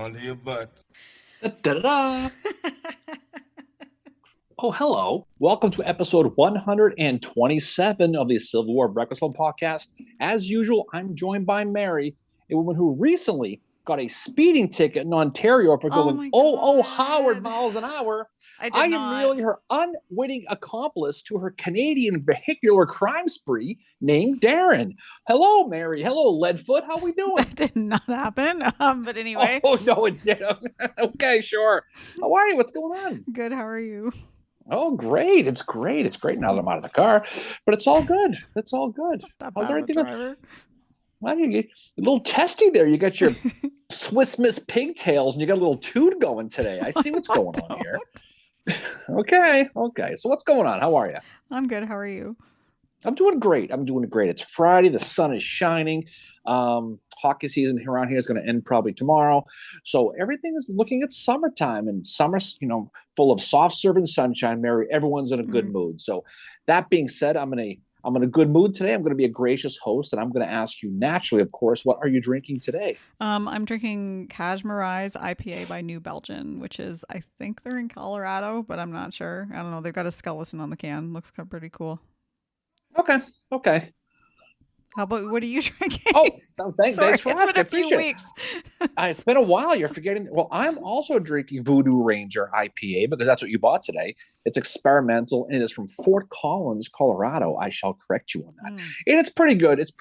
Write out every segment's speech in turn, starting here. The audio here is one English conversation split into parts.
under your butt. Da-da-da. Oh, hello. Welcome to episode 127 of the Civil War Breakfast Club podcast. As usual, I'm joined by Mary, a woman who recently got a speeding ticket in Ontario for going, Howard miles an hour. I am really her unwitting accomplice to her Canadian vehicular crime spree named Darren. Hello, Mary. Hello, Leadfoot. How we doing? That did not happen. But anyway. Oh, no, it didn't. Okay, sure. How are you? What's going on? Good. How are you? Oh, great. It's great. It's great now that I'm out of the car, but it's all good. It's all good. How's everything? Well, you get a little testy there. You got your Swiss Miss pigtails and you got a little toot going today. I see what's going on here. Okay. So what's going on? How are you? I'm good. How are you? I'm doing great. It's Friday. The sun is shining. Hockey season around here is going to end probably tomorrow. So everything is looking at summertime, and summer's, full of soft serving sunshine, Mary. Everyone's in a good mood. So that being said, I'm in a good mood today. I'm going to be a gracious host, and I'm going to ask you naturally, of course, what are you drinking today? I'm drinking Kashmirai's IPA by New Belgium, which is, I think they're in Colorado, but I'm not sure. I don't know. They've got a skeleton on the can. Looks pretty cool. Okay. How about, what are you drinking? Oh, thanks for asking. It's been a few weeks. It's been a while. You're forgetting. Well, I'm also drinking Voodoo Ranger IPA because that's what you bought today. It's experimental and it is from Fort Collins, Colorado. I shall correct you on that. And it's pretty good. It's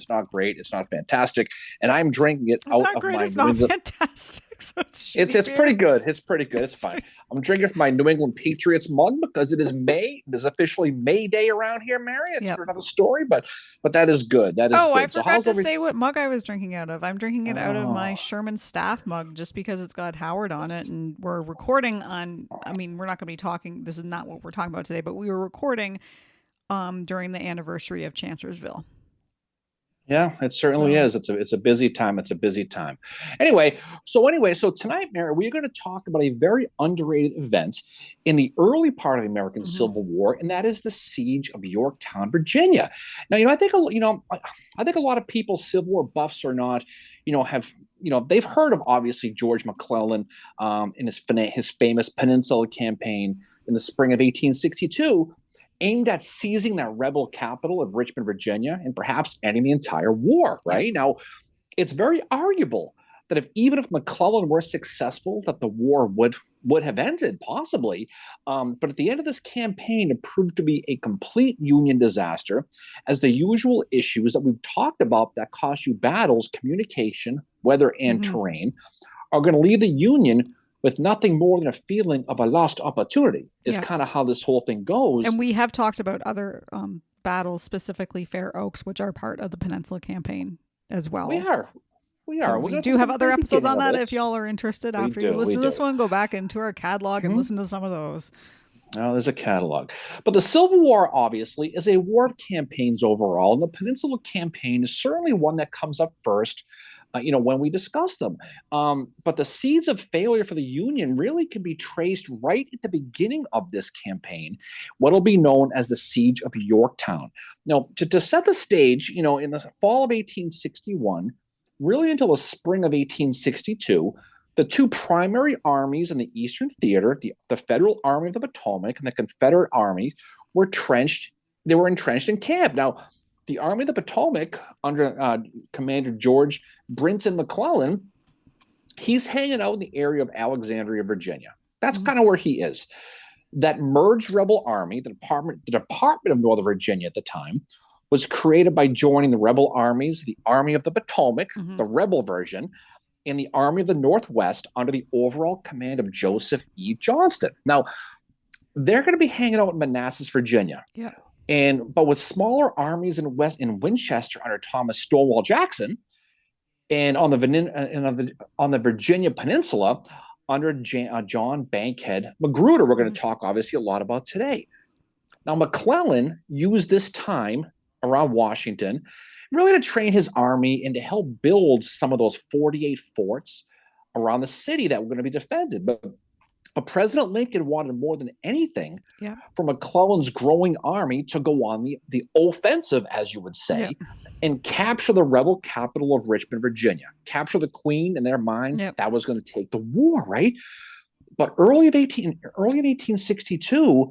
not great. It's not fantastic. And I'm drinking it out of my It's not fantastic. So it's pretty good. It's pretty good. It's fine. I'm drinking from my New England Patriots mug because it is May. It is officially May Day around here, Mary. It's for another story, but that is good. That is good. I forgot to say what mug I was drinking out of. I'm drinking it out of my Sherman staff mug just because it's got Howard on it, and we're recording on. I mean, we're not going to be talking. This is not what we're talking about today, but we were recording during the anniversary of Chancellorsville. Yeah, it certainly is. It's a busy time. Anyway, so tonight, Mary, we're going to talk about a very underrated event in the early part of the American Civil War, and that is the Siege of Yorktown, Virginia. Now, I think a lot of people, Civil War buffs or not, they've heard of obviously George McClellan in his famous Peninsula Campaign in the spring of 1862. Aimed at seizing that rebel capital of Richmond, Virginia, and perhaps ending the entire war, right? Now, it's very arguable that even if McClellan were successful, that the war would have ended, possibly. But at the end of this campaign, it proved to be a complete Union disaster, as the usual issues that we've talked about that cost you battles, communication, weather, and terrain, are going to leave the Union with nothing more than a feeling of a lost opportunity is kind of how this whole thing goes. And we have talked about other battles, specifically Fair Oaks, which are part of the Peninsula Campaign as well. We are. So we do have other episodes on that. If y'all are interested after you listen to this one, go back into our catalog and listen to some of those. Oh, there's a catalog. But the Civil War, obviously, is a war of campaigns overall. And the Peninsula Campaign is certainly one that comes up first when we discuss them. But the seeds of failure for the Union really can be traced right at the beginning of this campaign, what will be known as the Siege of Yorktown. Now, to set the stage, in the fall of 1861, really until the spring of 1862, the two primary armies in the Eastern Theater, the Federal Army of the Potomac and the Confederate Army, were entrenched in camp. Now, the Army of the Potomac, under Commander George Brinton McClellan, he's hanging out in the area of Alexandria, Virginia. That's kind of where he is. That merged rebel army, the Department of Northern Virginia at the time, was created by joining the rebel armies, the Army of the Potomac, the rebel version, and the Army of the Northwest under the overall command of Joseph E. Johnston. Now, they're going to be hanging out in Manassas, Virginia. Yeah. But with smaller armies in Winchester under Thomas Stonewall Jackson, and on the Virginia Peninsula under John Bankhead Magruder, we're going to talk obviously a lot about today. Now, McClellan used this time around Washington really to train his army and to help build some of those 48 forts around the city that were going to be defended. But But President Lincoln wanted more than anything Yeah. for McClellan's growing army to go on the offensive, as you would Yep. say, and capture the rebel capital of Richmond, Virginia. Capture the Queen in their mind. Yep. That was going to take the war, right? But early in 1862,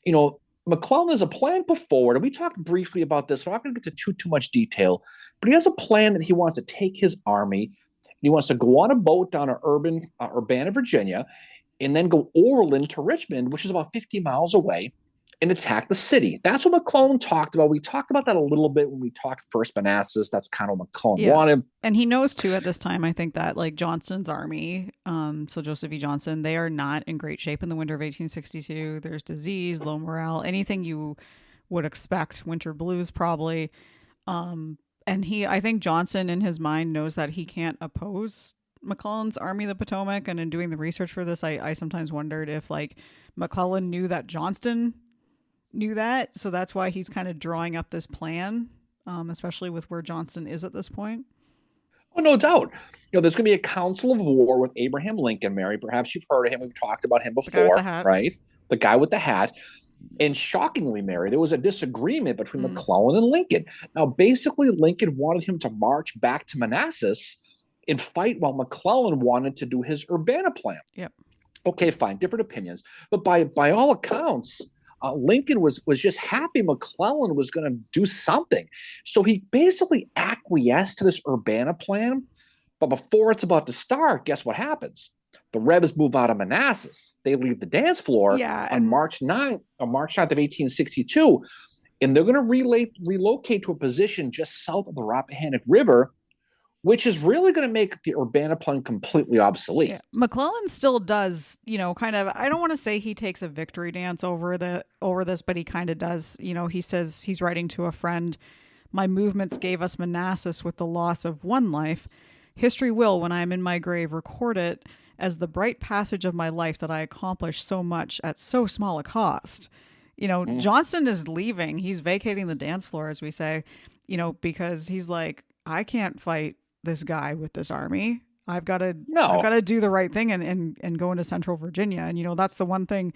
you know, McClellan has a plan put forward, and we talked briefly about this. We're not going to get to too much detail, but he has a plan that he wants to take his army. He wants to go on a boat down to Urbana, Virginia, and then go overland to Richmond, which is about 50 miles away, and attack the city. That's what McClellan talked about. We talked about that a little bit when we talked first Manassas. That's kind of what McClellan Yeah. wanted. And he knows too at this time, I think that like Johnston's army, so Joseph E. Johnston, they are not in great shape in the winter of 1862. There's disease, low morale, anything you would expect, winter blues probably. And I think Johnston in his mind knows that he can't oppose McClellan's Army of the Potomac. And in doing the research for this, I sometimes wondered if like McClellan knew that Johnston knew that. So that's why he's kind of drawing up this plan, especially with where Johnston is at this point. Oh, no doubt. There's going to be a council of war with Abraham Lincoln, Mary. Perhaps you've heard of him. We've talked about him The guy with the before, hat. right? The guy with the hat. And shockingly, Mary, there was a disagreement between Mm. McClellan and Lincoln. Now, basically, Lincoln wanted him to march back to Manassas and fight, while McClellan wanted to do his Urbana plan. Yep. Okay, fine, different opinions. But by all accounts, Lincoln was just happy McClellan was going to do something. So he basically acquiesced to this Urbana plan. But before it's about to start, guess what happens? The Rebs move out of Manassas. They leave the dance floor on March 9th of 1862, and they're going to relocate to a position just south of the Rappahannock River, which is really going to make the Urbana plan completely obsolete. Yeah. McClellan still does, kind of, I don't want to say he takes a victory dance over this, but he kind of does. He says he's writing to a friend, "My movements gave us Manassas with the loss of one life. History will, when I am in my grave, record it as the bright passage of my life that I accomplished so much at so small a cost." Johnston is leaving. He's vacating the dance floor, as we say, because he's like, I can't fight this guy with this army. I've got to do the right thing and go into Central Virginia. And, that's the one thing,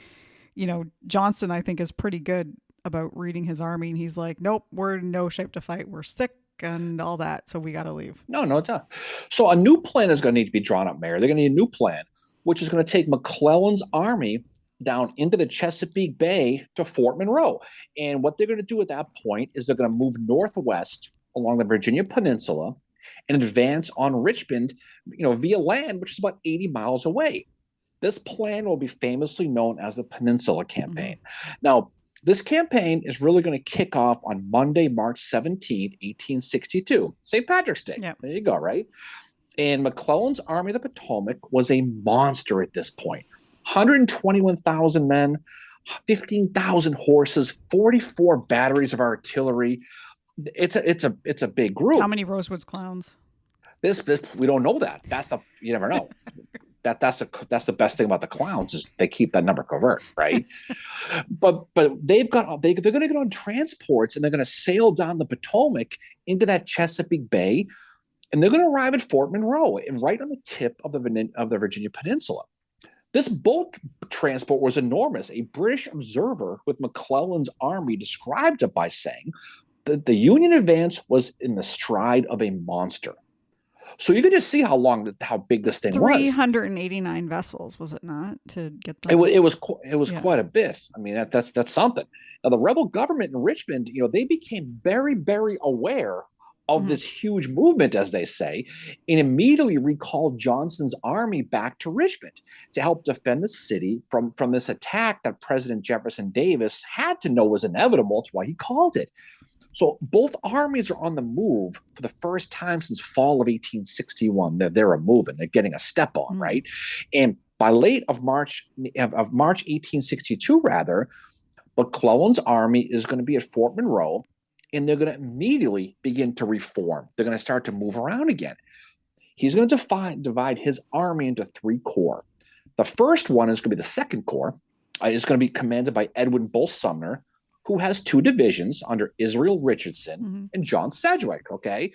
Johnston, I think, is pretty good about reading his army. And he's like, nope, we're in no shape to fight. We're sick and all that. So we got to leave. No, it's not. So a new plan is going to need to be drawn up, Mayor. They're going to need a new plan, which is going to take McClellan's army down into the Chesapeake Bay to Fort Monroe. And what they're going to do at that point is they're going to move northwest along the Virginia Peninsula and advance on Richmond, via land, which is about 80 miles away. This plan will be famously known as the Peninsula Campaign. Mm-hmm. Now, this campaign is really going to kick off on Monday, March 17th, 1862, St. Patrick's Day. Yep. There you go, right? And McClellan's Army of the Potomac was a monster at this point. 121,000 men, 15,000 horses, 44 batteries of artillery. It's a big group. How many Rosewoods clowns? This we don't know that. You never know. That's the best thing about the clowns is they keep that number covert, right? but they're going to get on transports and they're going to sail down the Potomac into that Chesapeake Bay, and they're going to arrive at Fort Monroe and right on the tip of the Virginia Peninsula. This boat transport was enormous. A British observer with McClellan's army described it by saying that the Union advance was in the stride of a monster. So you could just see how big this thing was. 389 vessels, was it not, to get them? It was quite a bit. I mean, that's something. Now, the rebel government in Richmond, they became very, very aware of this huge movement, as they say, and immediately recalled Johnston's army back to Richmond to help defend the city from this attack that President Jefferson Davis had to know was inevitable. That's why he called it. So both armies are on the move for the first time since fall of 1861. They're moving. They're getting a step on, right? And by late of March 1862, rather, McClellan's army is going to be at Fort Monroe, and they're going to immediately begin to reform. They're going to start to move around again. He's going to divide his army into three corps. The first one is going to be the Second Corps. It's going to be commanded by Edwin Bull Sumner, who has two divisions under Israel Richardson and John Sedgwick, okay?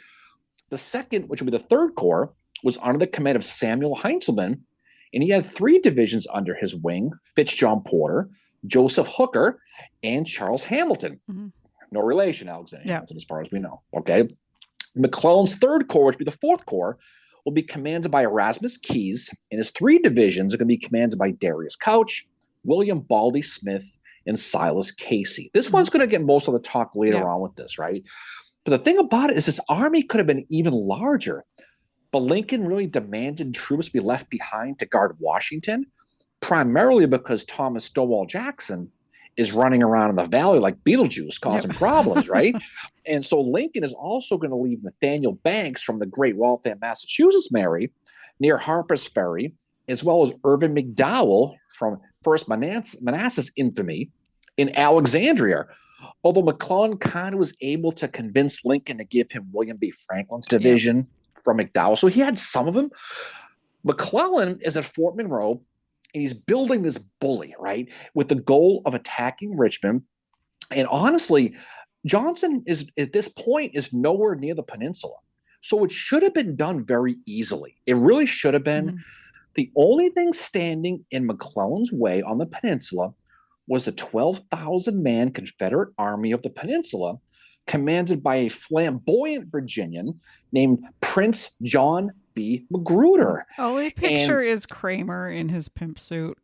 The second, which will be the Third Corps, was under the command of Samuel Heintzelman, And he had three divisions under his wing: Fitz-John Porter, Joseph Hooker, and Charles Hamilton. Mm-hmm. No relation, Alexander Yeah. Hamilton, as far as we know. Okay. McClellan's third corps, which would be the fourth corps, will be commanded by Erasmus Keyes, and his three divisions are going to be commanded by Darius Couch, William Baldy Smith, and Silas Casey. This one's going to get most of the talk later on with this, right? But the thing about it is this army could have been even larger, but Lincoln really demanded troops be left behind to guard Washington, primarily because Thomas Stonewall Jackson is running around in the valley like Beetlejuice, causing problems, right? And so Lincoln is also going to leave Nathaniel Banks from the Great Waltham, Massachusetts, Mary, near Harper's Ferry, as well as Irvin McDowell from First Manassas infamy in Alexandria. Although McClellan kind of was able to convince Lincoln to give him William B. Franklin's division from McDowell. So he had some of them. McClellan is at Fort Monroe, and he's building this bully, right, with the goal of attacking Richmond. And honestly, Johnson is at this point is nowhere near the peninsula. So it should have been done very easily. It really should have been. Mm-hmm. The only thing standing in McClellan's way on the peninsula was the 12,000-man Confederate Army of the Peninsula, commanded by a flamboyant Virginian named Prince John B. Magruder. Only picture is Kramer in his pimp suit.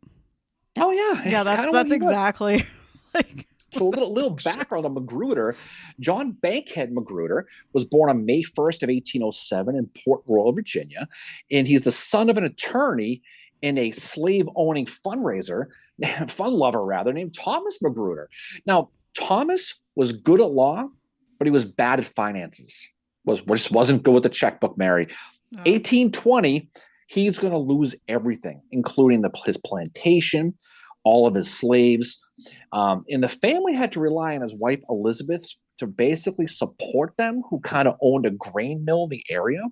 Oh yeah, yeah, that's exactly. Like, so a little background on Magruder. John Bankhead Magruder was born on May 1st of 1807 in Port Royal, Virginia, and he's the son of an attorney and a slave-owning fun lover rather, named Thomas Magruder. Now, Thomas was good at law, but he was bad at finances. Just wasn't good with the checkbook, Mary. No. 1820, he's going to lose everything, including his plantation, all of his slaves. And the family had to rely on his wife, Elizabeth, to basically support them, who kind of owned a grain mill in the area.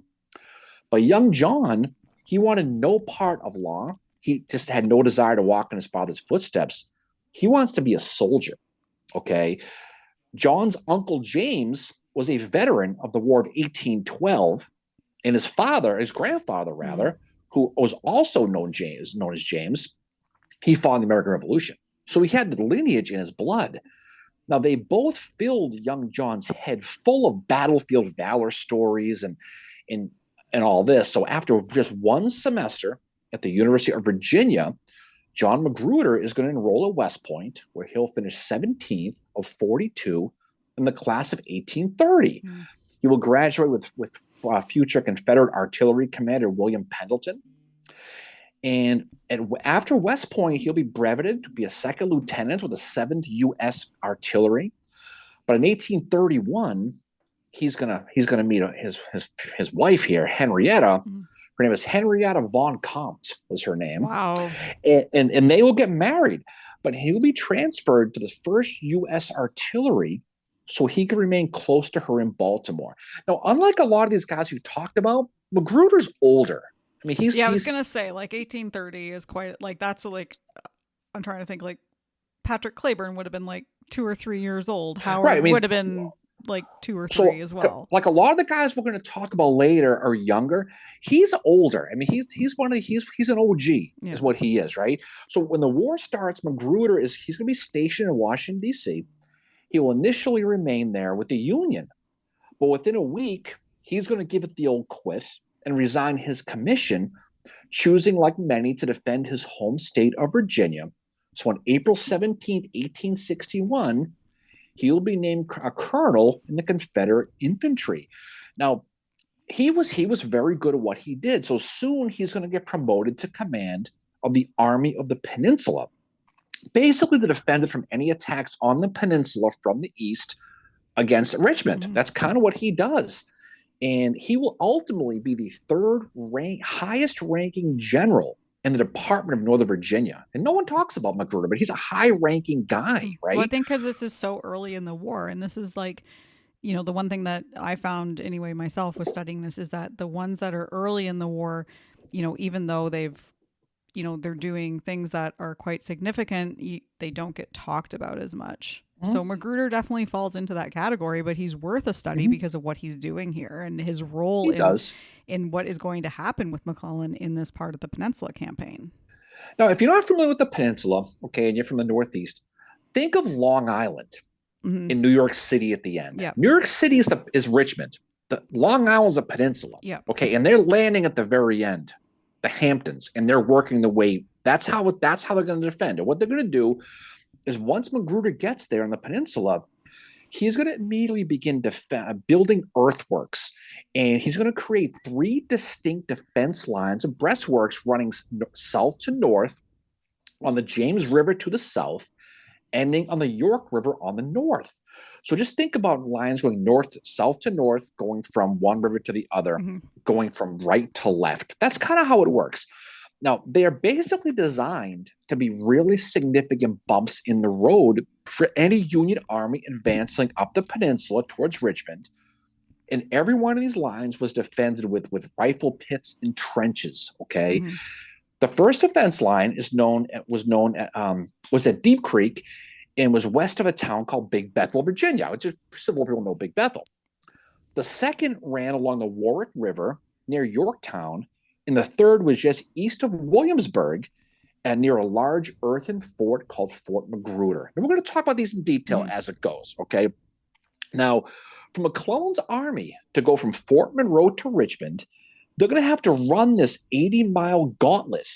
But young John, he wanted no part of law. He just had no desire to walk in his father's footsteps. He wants to be a soldier, okay? John's uncle James was a veteran of the War of 1812, and his grandfather, who was also known as James, he fought in the American Revolution. So he had the lineage in his blood. Now, they both filled young John's head full of battlefield valor stories and all this. So after just one semester at the University of Virginia, John Magruder is going to enroll at West Point, where he'll finish 17th of 42 in the class of 1830. Mm. He will graduate with future Confederate artillery commander William Pendleton. And after West Point, he'll be breveted to be a second lieutenant with the 7th U.S. Artillery. But in 1831, he's gonna meet his wife here, Henrietta. Mm. Her name is Henrietta von Comte, was her name. Wow. And they will get married, but he will be transferred to the 1st U.S. Artillery so he can remain close to her in Baltimore. Now, unlike a lot of these guys we've talked about, Magruder's older. I mean, I was gonna say, like, 1830 is quite, like, that's what, like, I'm trying to think, like, Patrick Cleburne would have been like 2 or 3 years old. Howard would have been like 2 or 3 as well. Like a lot of the guys we're going to talk about later are younger. He's older. I mean, he's an OG is what he is, right? So when the war starts, Magruder he's going to be stationed in Washington, D.C. He will initially remain there with the Union, but within a week, he's going to give it the old quit and resign his commission, choosing, like many, to defend his home state of Virginia. So on April 17th, 1861, he will be named a colonel in the Confederate infantry. Now, he was very good at what he did. So soon he's going to get promoted to command of the Army of the Peninsula, basically to defend it from any attacks on the peninsula from the east against Richmond. Mm-hmm. That's kind of what he does. And he will ultimately be the highest ranking general in the Department of Northern Virginia. And no one talks about Magruder, but he's a high-ranking guy, right? Well, I think because this is so early in the war, and this is like, you know, the one thing that I found anyway myself was studying this is that the ones that are early in the war, you know, even though they're doing things that are quite significant, they don't get talked about as much. So Magruder definitely falls into that category, but he's worth a study Mhm. because of what he's doing here and his role He does. in what is going to happen with McClellan in this part of the Peninsula Campaign. Now, if you're not familiar with the peninsula, okay, and you're from the Northeast, think of Long Island Mm-hmm. in New York City at the end. Yep. New York City is Richmond. The Long Island's a peninsula, Yep. okay, and they're landing at the very end, the Hamptons, and they're working the way. That's how they're going to defend. And what they're going to do is once Magruder gets there in the peninsula, he's going to immediately begin building earthworks, and he's going to create three distinct defense lines of breastworks running south to north on the James River to the south, ending on the York River on the north. So just think about lines going north, south to north, going from one river to the other, Mm-hmm. going from right to left. That's kind of how it works. Now, they are basically designed to be really significant bumps in the road for any Union army advancing up the peninsula towards Richmond. And every one of these lines was defended with rifle pits and trenches. Okay, Mm-hmm. the first defense line was at Deep Creek and was west of a town called Big Bethel, Virginia, which is several people know Big Bethel. The second ran along the Warwick River near Yorktown, and the third was just east of Williamsburg and near a large earthen fort called Fort Magruder. And we're going to talk about these in detail as it goes, okay? Now, for McClellan's army to go from Fort Monroe to Richmond, they're going to have to run this 80-mile gauntlet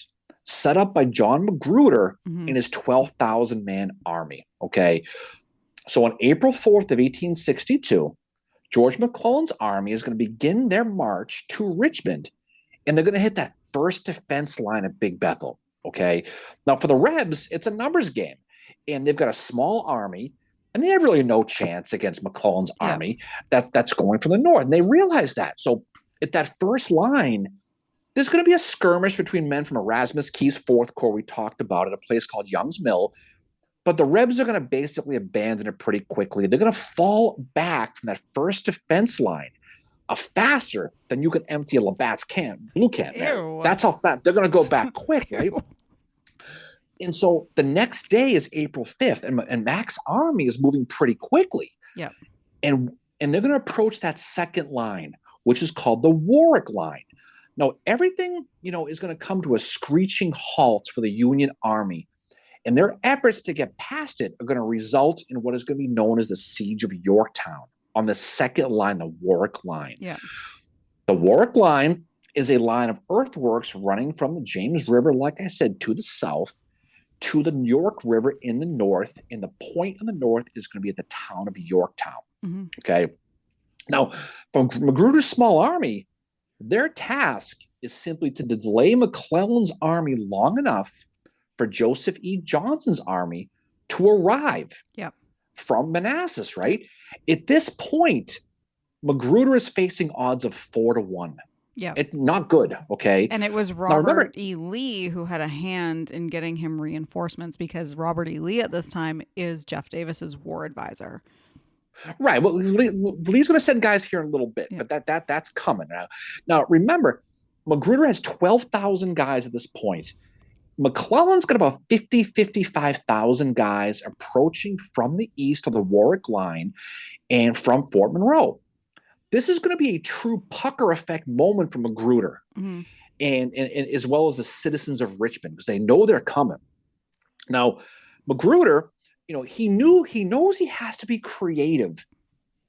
set up by John Magruder Mm-hmm. and his 12,000-man army, okay? So on April 4th of 1862, George McClellan's army is going to begin their march to Richmond, and they're going to hit that first defense line at Big Bethel, okay? Now, for the Rebs, it's a numbers game, and they've got a small army, and they have really no chance against McClellan's army that's going from the north, and they realize that. So at that first line, there's going to be a skirmish between men from Erasmus Key's Fourth Corps we talked about at a place called Young's Mill, but the Rebs are going to basically abandon it pretty quickly. They're going to fall back from that first defense line faster than you can empty a Labatt's blue can. There. That's how fast they're going to go back quick, right? And so the next day is April 5th, and Mac's army is moving pretty quickly. Yeah. And they're going to approach that second line, which is called the Warwick line. Now, everything, is going to come to a screeching halt for the Union Army, and their efforts to get past it are going to result in what is going to be known as the Siege of Yorktown on the second line, the Warwick line. Yeah. The Warwick line is a line of earthworks running from the James River, like I said, to the south, to the York River in the north, and the point in the north is going to be at the town of Yorktown. Mm-hmm. Okay. Now, from Magruder's small army, their task is simply to delay McClellan's army long enough for Joseph E. Johnston's army to arrive from Manassas, right? At this point, Magruder is facing odds of 4-1. Yeah. It's not good, okay? And it was Robert E. Lee who had a hand in getting him reinforcements, because Robert E. Lee at this time is Jeff Davis's war advisor. Right. Well, Lee's going to send guys here in a little bit, but that's coming now. Now, remember, Magruder has 12,000 guys at this point. McClellan's got about 55,000 guys approaching from the east of the Warwick line and from Fort Monroe. This is going to be a true pucker effect moment for Magruder, and as well as the citizens of Richmond, because they know they're coming. Now, Magruder, he knows he has to be creative,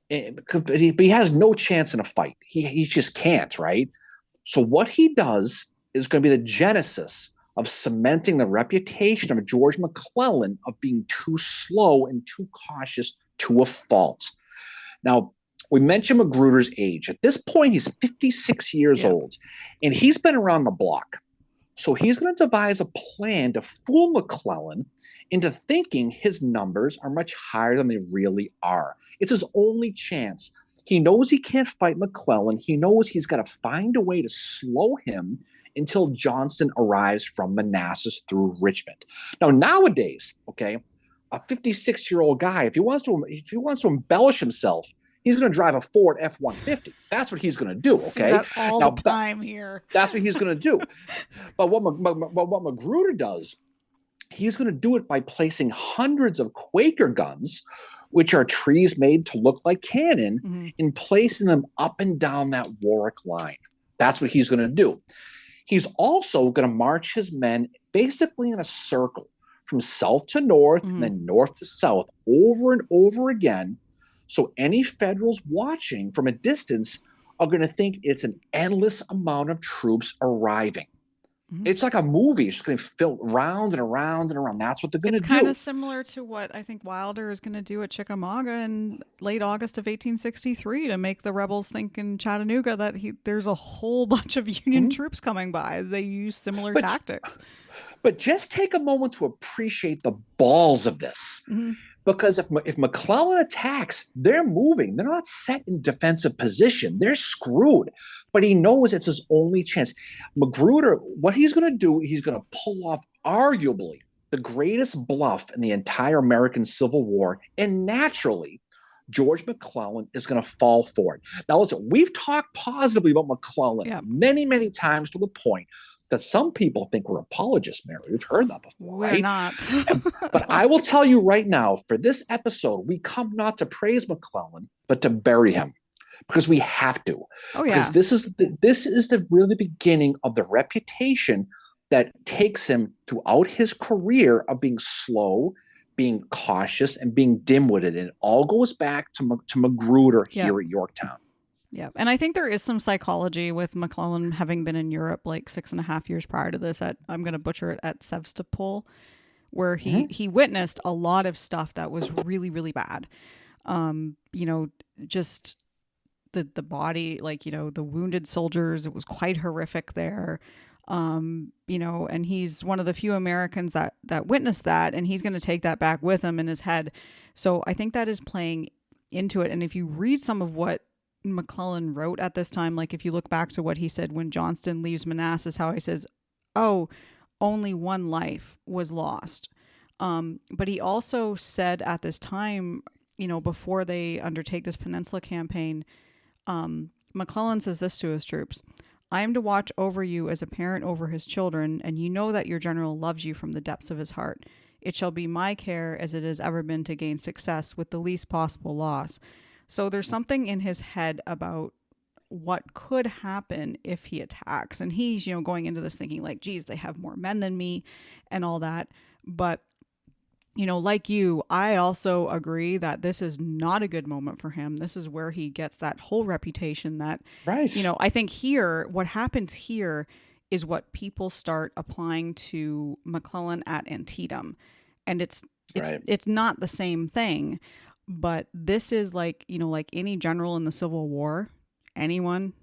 but he has no chance in a fight. He just can't, right? So what he does is going to be the genesis of cementing the reputation of George McClellan of being too slow and too cautious to a fault. Now, we mentioned Magruder's age. At this point, he's 56 years old, and he's been around the block. So he's going to devise a plan to fool McClellan into thinking his numbers are much higher than they really are. It's his only chance. He knows he can't fight McClellan. He knows he's got to find a way to slow him until Johnston arrives from Manassas through Richmond. Now, nowadays, okay, a 56-year-old guy, if he wants to embellish himself, he's going to drive a Ford F-150. That's what he's going to do, okay? See that all the time here. That's what he's going to do. But what Magruder does He's going to do it by placing hundreds of Quaker guns, which are trees made to look like cannon, Mm-hmm. and placing them up and down that Warwick line. That's what he's going to do. He's also going to march his men basically in a circle from south to north and Mm-hmm. then north to south over and over again. So any Federals watching from a distance are going to think it's an endless amount of troops arriving. Mm-hmm. It's like a movie. It's just going to fill round and around and around. That's what they're going to It's kind of do. similar to what I think Wilder is going to do at Chickamauga in late August of 1863 to make the rebels think in Chattanooga that there's a whole bunch of Union Mm-hmm. troops coming by. They use similar But tactics. but just take a moment to appreciate the balls of this. Mm-hmm. Because if McClellan attacks, they're moving. They're not set in defensive position. They're screwed. But he knows it's his only chance. Magruder, what he's going to do, he's going to pull off arguably the greatest bluff in the entire American Civil War. And naturally, George McClellan is going to fall for it. Now, listen, we've talked positively about McClellan Yeah. many, many times to the point that some people think we're apologists, Mary. We've heard that before, We're right? not. But I will tell you right now, for this episode, we come not to praise McClellan, but to bury him because we have to. Oh, Because yeah. this is the really beginning of the reputation that takes him throughout his career of being slow, being cautious, and being dim-witted. And it all goes back to Magruder Yeah. here at Yorktown. Yeah. And I think there is some psychology with McClellan having been in Europe like 6.5 years prior to this I'm going to butcher it, at Sevastopol, where he witnessed a lot of stuff that was really, really bad. Just the body, like, the wounded soldiers, it was quite horrific there. And he's one of the few Americans that witnessed that, and he's going to take that back with him in his head. So I think that is playing into it. And if you read some of what McClellan wrote at this time, like if you look back to what he said when Johnston leaves Manassas, how he says, "Oh, only one life was lost." But he also said at this time, before they undertake this Peninsula Campaign, McClellan says this to his troops: "I am to watch over you as a parent over his children, and you know that your general loves you from the depths of his heart. It shall be my care, as it has ever been, to gain success with the least possible loss." So there's something in his head about what could happen if he attacks. And he's, going into this thinking like, geez, they have more men than me and all that. But, like you, I also agree that this is not a good moment for him. This is where he gets that whole reputation that, Right. I think here, what happens here is what people start applying to McClellan at Antietam. And it's not the same thing. But this is like any general in the Civil War, anyone,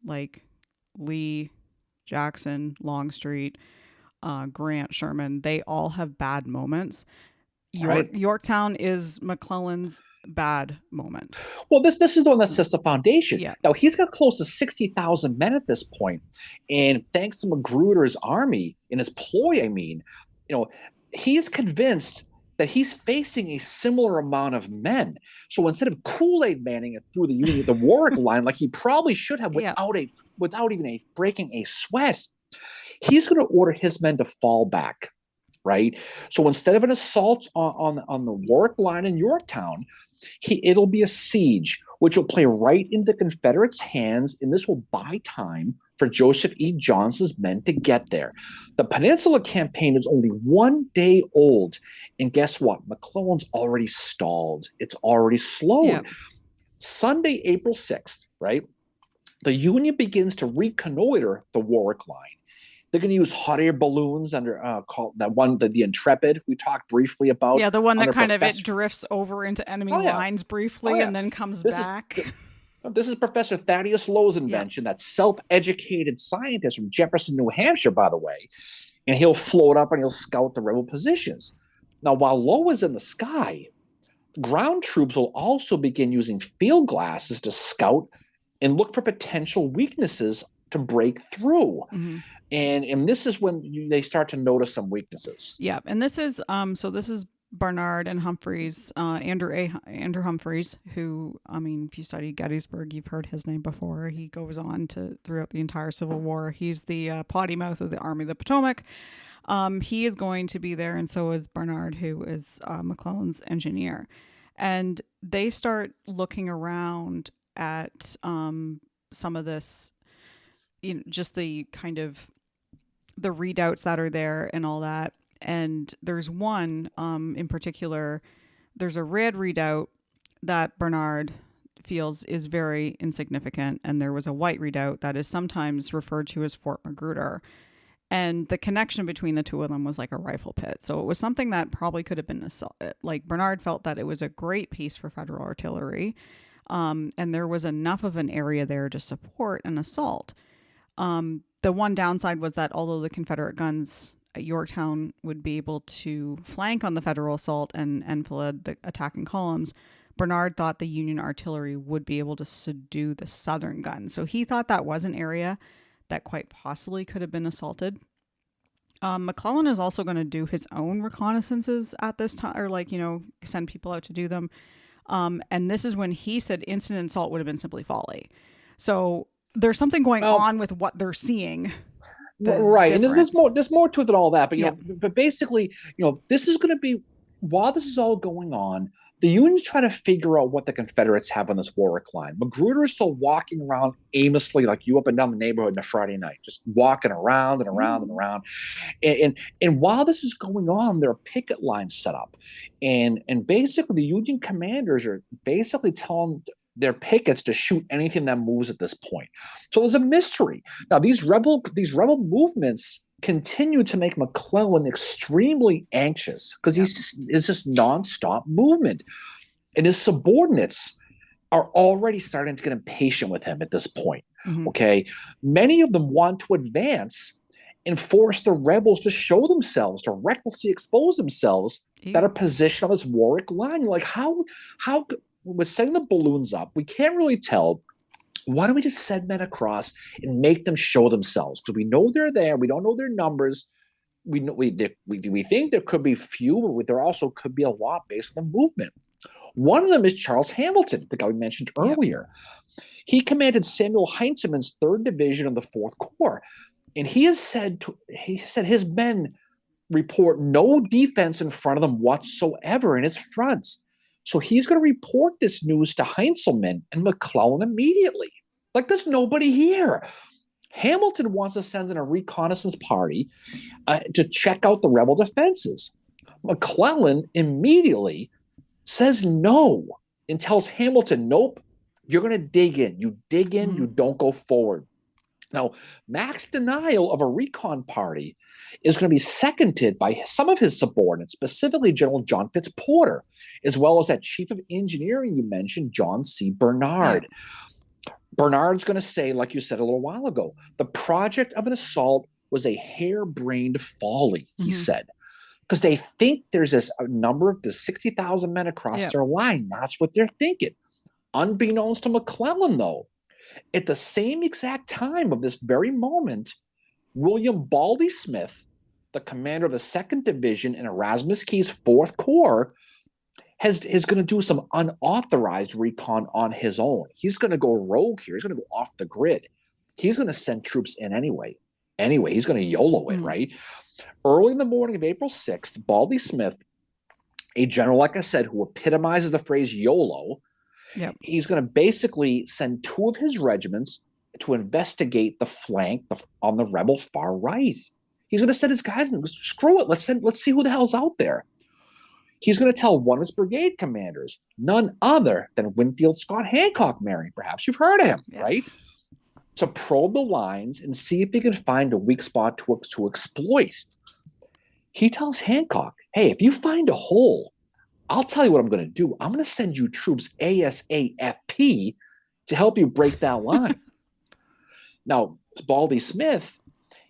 like Lee, Jackson, Longstreet, Grant, Sherman, they all have bad moments. Yorktown is McClellan's bad moment. Well, this is the one that sets the foundation. Yeah. Now, he's got close to 60,000 men at this point. And thanks to Magruder's army and his ploy, he is convinced that he's facing a similar amount of men. So instead of Kool-Aid manning it through the Warwick line, like he probably should have without even breaking a sweat, he's going to order his men to fall back, right? So instead of an assault on the Warwick line in Yorktown, it'll be a siege, which will play right into the Confederates' hands, and this will buy time for Joseph E. Johnston's men to get there. The Peninsula Campaign is only 1 day old, and guess what? McClellan's already stalled. It's already slowed. Yeah. Sunday, April 6th, right? The Union begins to reconnoiter the Warwick line. They're going to use hot air balloons called that one, the Intrepid we talked briefly about. Yeah, the one that kind of it drifts over into enemy lines briefly and then comes back. This is Professor Thaddeus Lowe's invention, that self-educated scientist from Jefferson, New Hampshire, by the way. And he'll float up and he'll scout the rebel positions. Now, while Lowe is in the sky, ground troops will also begin using field glasses to scout and look for potential weaknesses to break through. Mm-hmm. And this is when they start to notice some weaknesses. Yeah, and this is this is Barnard and Humphreys, Andrew Humphreys, who, if you study Gettysburg, you've heard his name before. He goes on to throughout the entire Civil War. He's the potty mouth of the Army of the Potomac. He is going to be there, and so is Bernard, who is McClellan's engineer. And they start looking around at some of this, just the kind of the readouts that are there and all that. And there's one in particular, there's a red readout that Bernard feels is very insignificant, and there was a white readout that is sometimes referred to as Fort Magruder. And the connection between the two of them was like a rifle pit. So it was something that probably could have been like Bernard felt that it was a great piece for federal artillery, and there was enough of an area there to support an assault. The one downside was that although the Confederate guns at Yorktown would be able to flank on the Federal assault and enfilade the attacking columns, Bernard thought the Union artillery would be able to subdue the Southern guns. So he thought that was an area that quite possibly could have been assaulted. McClellan is also going to do his own reconnaissances at this time, or send people out to do them. And this is when he said instant assault would have been simply folly. So there's something going on with what they're seeing. Right. And there's more to it than all that. But, but basically, this is going to be, while this is all going on, the Unions try to figure out what the Confederates have on this Warwick line. Magruder is still walking around aimlessly, like you up and down the neighborhood on a Friday night, just walking around and around and around. And while this is going on, there are picket lines set up. And basically the Union commanders are basically telling their pickets to shoot anything that moves at this point. So there's a mystery. Now, these rebel movements continue to make McClellan extremely anxious because it's just nonstop movement. And his subordinates are already starting to get impatient with him at this point. Mm-hmm. Okay. Many of them want to advance and force the rebels to show themselves, to recklessly expose themselves that are positioned on this Warwick line. You're like, how we're setting the balloons up. We can't really tell. Why don't we just send men across and make them show themselves? Because we know they're there. We don't know their numbers. We think there could be few, but there also could be a lot based on the movement. One of them is Charles Hamilton, the guy we mentioned earlier. Yep. He commanded Samuel Heintzelman's 3rd Division of the 4th Corps. And he said his men report no defense in front of them whatsoever in his fronts. So he's going to report this news to Heintzelman and McClellan immediately. Like, there's nobody here. Hamilton wants to send in a reconnaissance party to check out the rebel defenses. McClellan immediately says no and tells Hamilton, nope, you're going to dig in. You dig in, you don't go forward. Now, Mac's denial of a recon party is going to be seconded by some of his subordinates, specifically General John Fitzporter, as well as that chief of engineering you mentioned, John C. Bernard. Yeah. Bernard's going to say, like you said a little while ago, the project of an assault was a harebrained folly, he said, because they think there's a number of the 60,000 men across their line. That's what they're thinking. Unbeknownst to McClellan, though, at the same exact time of this very moment, William Baldy Smith, the commander of the 2nd Division in Erasmus Key's 4th Corps, is going to do some unauthorized recon on his own. He's going to go rogue here. He's going to go off the grid. He's going to send troops in anyway. He's going to YOLO it, right? Early in the morning of April 6th, Baldy Smith, a general, like I said, who epitomizes the phrase YOLO, he's going to basically send 2 of his regiments to investigate the flank on the rebel far right. He's going to send his guys and screw it. Let's see who the hell's out there. He's going to tell one of his brigade commanders, none other than Winfield Scott Hancock, Mary. Perhaps you've heard of him, right? To probe the lines and see if he can find a weak spot to exploit. He tells Hancock, hey, if you find a hole, I'll tell you what I'm going to do. I'm going to send you troops ASAFP to help you break that line. Now, Baldy Smith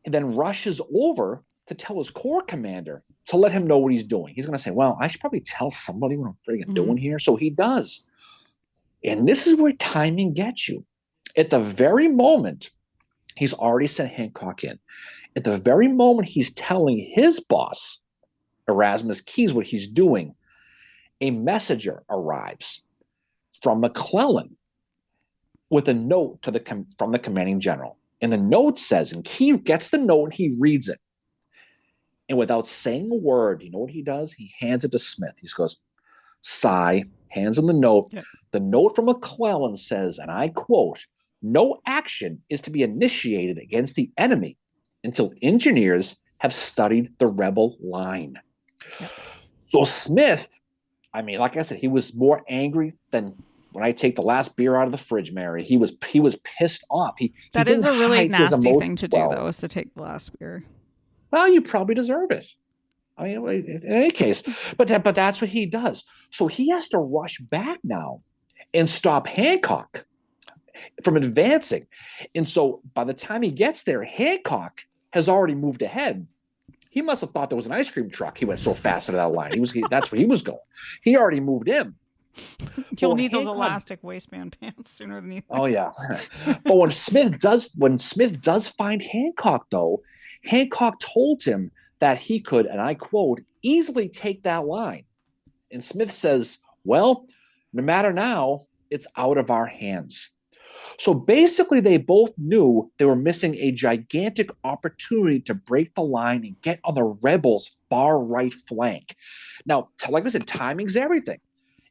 then rushes over to tell his corps commander to let him know what he's doing. He's going to say, well, I should probably tell somebody what I'm freaking doing here. So he does. And this is where timing gets you. At the very moment, he's already sent Hancock in. At the very moment he's telling his boss, Erasmus Keyes, what he's doing, a messenger arrives from McClellan with a note from the commanding general. And the note says, and Key gets the note and he reads it. And without saying a word, you know what he does? He hands it to Smith. He just goes, sigh, hands him the note. Yeah. The note from McClellan says, and I quote, no action is to be initiated against the enemy until engineers have studied the rebel line. Yeah. So Smith, I mean, like I said, he was more angry than when I take the last beer out of the fridge, Mary. He was pissed off. He That didn't is a really hide his nasty thing emotions to do, well. though, is to take the last beer. Well, you probably deserve it. I mean, in any case, but that's what he does. So he has to rush back now and stop Hancock from advancing. And so by the time he gets there, Hancock has already moved ahead. He must have thought there was an ice cream truck. He went so fast into that line. That's where he was going. He already moved in. You'll need those elastic waistband pants sooner than you think. Oh yeah. But when Smith does find Hancock, though, Hancock told him that he could, and I quote, easily take that line. And Smith says, well, no matter now, it's out of our hands. So basically, they both knew they were missing a gigantic opportunity to break the line and get on the rebels' far right flank. Now, like I said, timing's everything.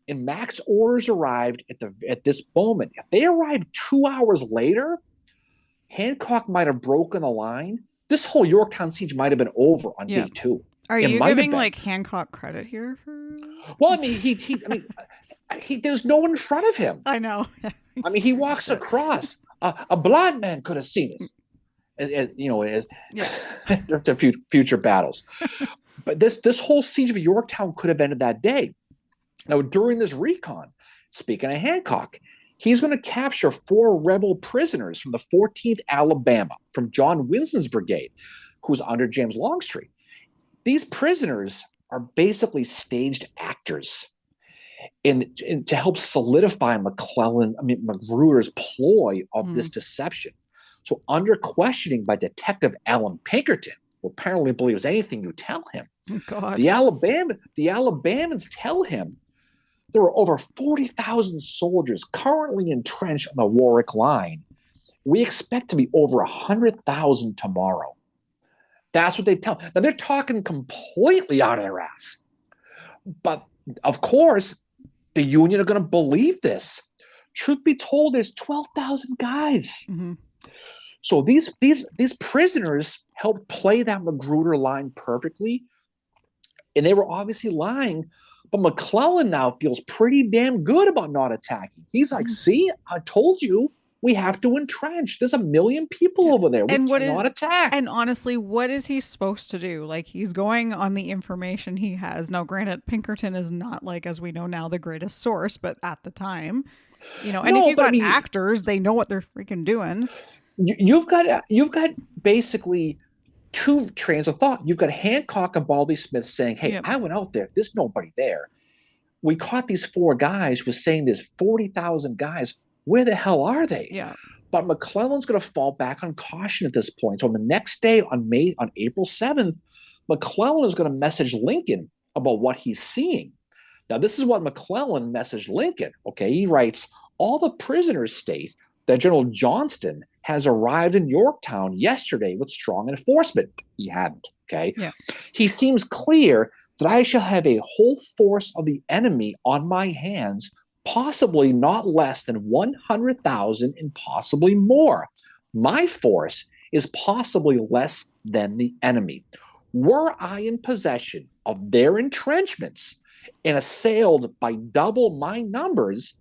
And Mac's orders arrived at this moment. If they arrived 2 hours later, Hancock might have broken the line. This whole Yorktown siege might have been over on day 2. Are you giving like Hancock credit here for? Well, I mean, there's no one in front of him. I know. I mean, he walks across. A blind man could have seen it. The future battles. But this whole siege of Yorktown could have ended that day. Now, during this recon, speaking of Hancock, he's going to capture 4 rebel prisoners from the 14th Alabama, from John Winston's brigade, who's under James Longstreet. These prisoners are basically staged actors in to help solidify Magruder's ploy of this deception. So under questioning by Detective Alan Pinkerton, who apparently believes anything you tell him, God. the Alabamans tell him there are over 40,000 soldiers currently entrenched on the Warwick line. We expect to be over 100,000 tomorrow. That's what they tell. Now, they're talking completely out of their ass. But, of course, the Union are going to believe this. Truth be told, there's 12,000 guys. Mm-hmm. So these prisoners helped play that Magruder line perfectly. And they were obviously lying. But McClellan now feels pretty damn good about not attacking. He's like, see, I told you. We have to entrench. There's 1 million people over there. We cannot attack. And honestly, what is he supposed to do? Like, he's going on the information he has. Now, granted, Pinkerton is not, like, as we know now, the greatest source, but at the time, and if you've got actors, they know what they're freaking doing. You've got basically 2 trains of thought. You've got Hancock and Baldy Smith saying, hey, I went out there. There's nobody there. We caught these 4 guys who were saying there's 40,000 guys. Where the hell are they? Yeah. But McClellan's going to fall back on caution at this point. So on the next day, on April 7th, McClellan is going to message Lincoln about what he's seeing. Now, this is what McClellan messaged Lincoln. Okay, he writes, all the prisoners state that General Johnston has arrived in Yorktown yesterday with strong enforcement. He hadn't. Okay. Yeah. He seems clear that I shall have a whole force of the enemy on my hands, possibly not less than 100,000 and possibly more. My force is possibly less than the enemy. Were I in possession of their entrenchments and assailed by double my numbers,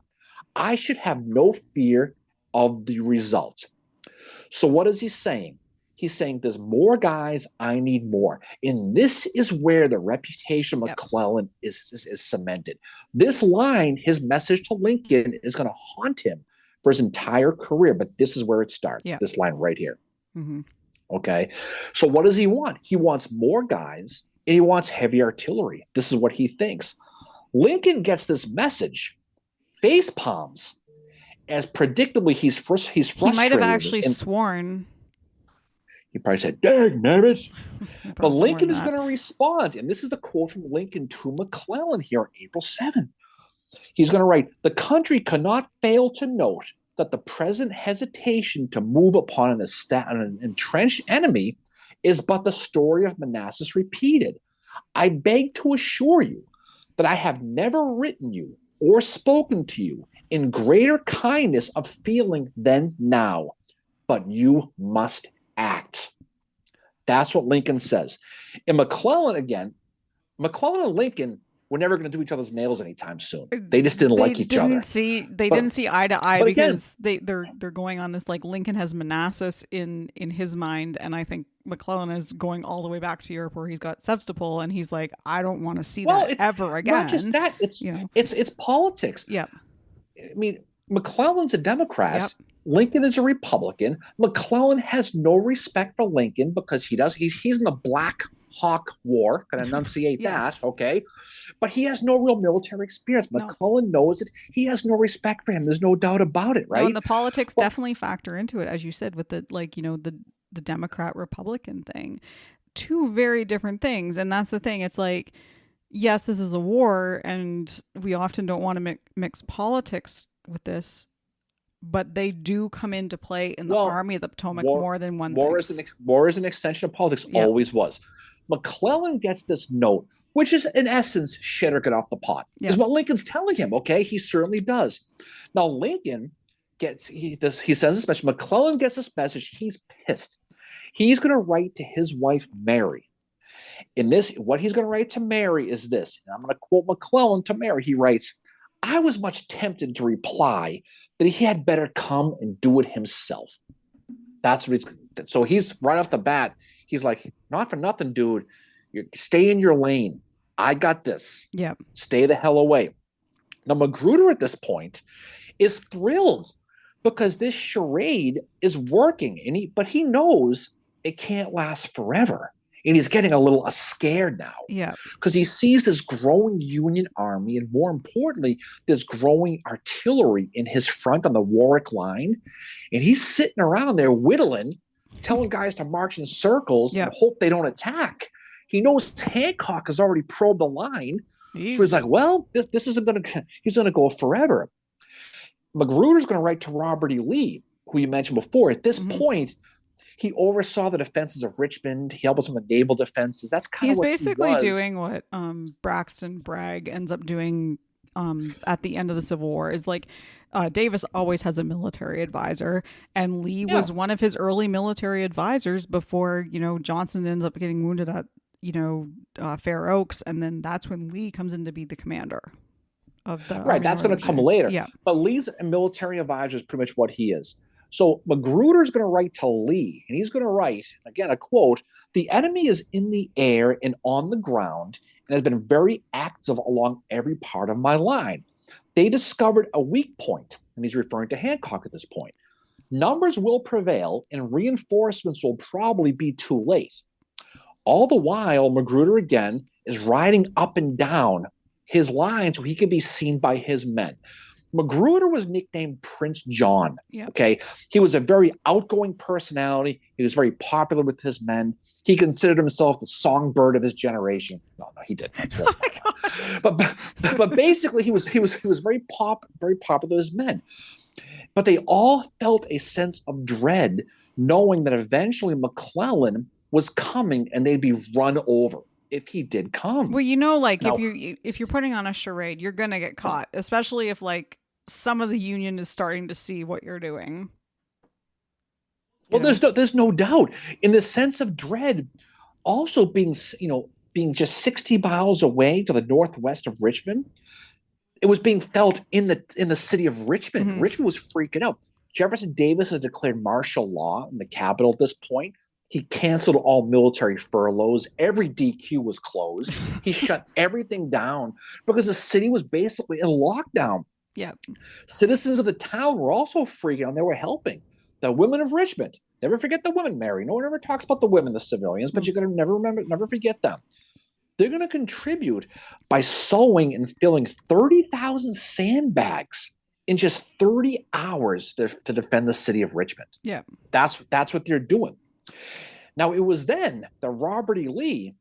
I should have no fear of the result. So what is he saying? He's saying there's more guys, I need more. And this is where the reputation of McClellan is cemented. This line, his message to Lincoln, is going to haunt him for his entire career. But this is where it starts, this line right here. Mm-hmm. Okay. So what does he want? He wants more guys and he wants heavy artillery. This is what he thinks. Lincoln gets this message, face palms, as predictably he's frustrated. He might have actually sworn. He probably said, dang, nabbit. But Lincoln is going to respond. And this is the quote from Lincoln to McClellan here on April 7th. He's going to write, the country cannot fail to note that the present hesitation to move upon an entrenched enemy is but the story of Manassas repeated. I beg to assure you that I have never written you or spoken to you in greater kindness of feeling than now, but you must act. That's what Lincoln says. And McClellan, again, McClellan and Lincoln were never going to do each other's nails anytime soon. They just didn't like each other. They didn't see eye to eye, but again, because they're going on this, like, Lincoln has Manassas in his mind, and I think McClellan is going all the way back to Europe where he's got Sevastopol, and he's like, I don't want to see that ever again. Not just that, it's politics. Yeah. I mean, McClellan's a Democrat. Yep. Lincoln is a Republican. McClellan has no respect for Lincoln because he's in the Black Hawk War. Can enunciate yes. that, okay? But he has no real military experience. McClellan knows it. He has no respect for him. There's no doubt about it, right? No, and the politics definitely factor into it, as you said, with the, like, the Democrat Republican thing. Two very different things, and that's the thing. It's like, yes, this is a war, and we often don't want to mix politics with this, but they do come into play in the Army of the Potomac more than one thing. War is an extension of politics, always was. McClellan gets this note, which is, in essence, shit or get off the pot, is what Lincoln's telling him, okay? He certainly does. Now, Lincoln he sends this message. McClellan gets this message. He's pissed. He's going to write to his wife, Mary. What he's going to write to Mary is this, and I'm going to quote McClellan to Mary. He writes, I was much tempted to reply that he had better come and do it himself. That's what he's right off the bat. He's like, not for nothing, dude. Stay in your lane. I got this. Yeah. Stay the hell away. Now, Magruder at this point is thrilled because this charade is working, but he knows it can't last forever. And he's getting a little scared now. Yeah. Because he sees this growing Union army, and more importantly, this growing artillery in his front on the Warwick line. And he's sitting around there whittling, telling guys to march in circles and hope they don't attack. He knows Hancock has already probed the line. So he's like, well, this isn't going to, he's going to go forever. Magruder's going to write to Robert E. Lee, who you mentioned before. At this point, he oversaw the defenses of Richmond. He helped with some of the naval defenses. That's kind of what he's basically doing what Braxton Bragg ends up doing at the end of the Civil War. Is like, Davis always has a military advisor, and Lee was one of his early military advisors before, Johnson ends up getting wounded at, Fair Oaks, and then that's when Lee comes in to be the commander of the Army. That's going to come later. Yeah. But Lee's a military advisor is pretty much what he is. So Magruder's going to write to Lee, and he's going to write, again, a quote, the enemy is in the air and on the ground and has been very active along every part of my line. They discovered a weak point, and he's referring to Hancock at this point. Numbers will prevail, and reinforcements will probably be too late. All the while, Magruder, again, is riding up and down his line so he can be seen by his men. Magruder was nicknamed Prince John. Yep. Okay. He was a very outgoing personality. He was very popular with his men. He considered himself the songbird of his generation. No, he didn't. But basically he was very popular with his men. But they all felt a sense of dread, knowing that eventually McClellan was coming and they'd be run over if he did come. Well, if you're putting on a charade, you're gonna get caught, especially if some of the Union is starting to see what you're doing. Well, there's no doubt in the sense of dread. Also, being just 60 miles away to the northwest of Richmond, it was being felt in the city of Richmond. Mm-hmm. Richmond was freaking out. Jefferson Davis has declared martial law in the capital at this point. He canceled all military furloughs. Every DQ was closed. He shut everything down because the city was basically in lockdown. Yeah. Citizens of the town were also freaking out. They were helping. The women of Richmond. Never forget the women, Mary. No one ever talks about the women, the civilians, but you're going to never forget them. They're going to contribute by sewing and filling 30,000 sandbags in just 30 hours to defend the city of Richmond. Yeah. That's what they're doing. Now, it was then that Robert E. Lee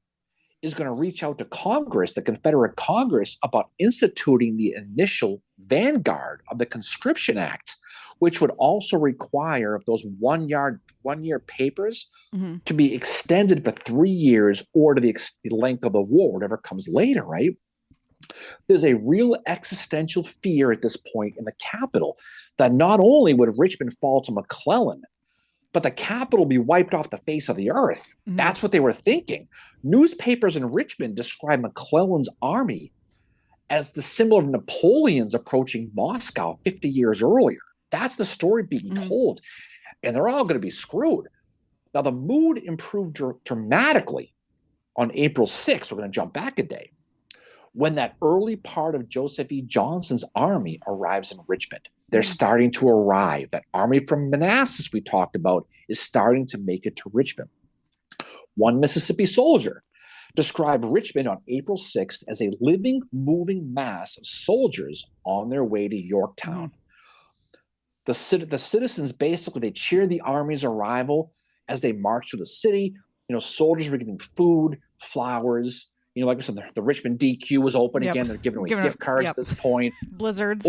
is going to reach out to Congress, the Confederate Congress, about instituting the initial vanguard of the Conscription Act, which would also require those 1 year papers Hmm. to be extended for 3 years or to the length of the war, whatever comes later, right? There's a real existential fear at this point in the capital that not only would Richmond fall to McClellan, but the capital be wiped off the face of the earth. Hmm. That's what they were thinking. Newspapers in Richmond describe McClellan's army as the symbol of Napoleon's approaching Moscow 50 years earlier. That's the story being told. And they're all going to be screwed. Now, the mood improved dramatically on April 6th. We're going to jump back a day when that early part of Joseph E. Johnson's army arrives in Richmond. They're starting to arrive. That army from Manassas we talked about is starting to make it to Richmond. One Mississippi soldier described Richmond on April 6th as a living, moving mass of soldiers on their way to Yorktown. The citizens basically, they cheer the army's arrival as they march through the city. Soldiers were getting food, flowers. Like I said, the Richmond DQ was open again. They're giving away gift cards at this point. Blizzards.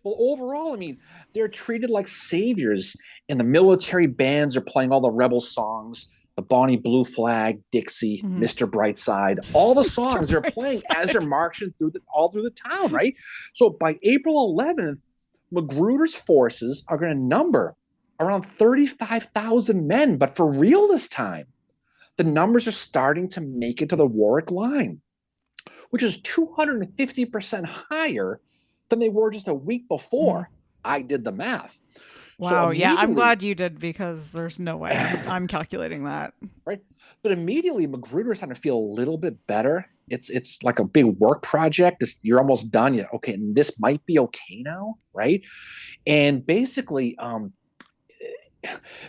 Overall, I mean, they're treated like saviors, and the military bands are playing all the rebel songs, the Bonnie Blue Flag, Dixie, Mr. Brightside, all the songs they're playing as they're marching all through the town, right? So by April 11th, Magruder's forces are going to number around 35,000 men, but for real this time. The numbers are starting to make it to the Warwick line, which is 250% higher than they were just a week before. I did the math. Wow, yeah, I'm glad you did, because there's no way I'm calculating that. Right, but immediately Magruder's starting to feel a little bit better. It's like a big work project. You're almost done. Okay, and this might be okay now, right? And basically,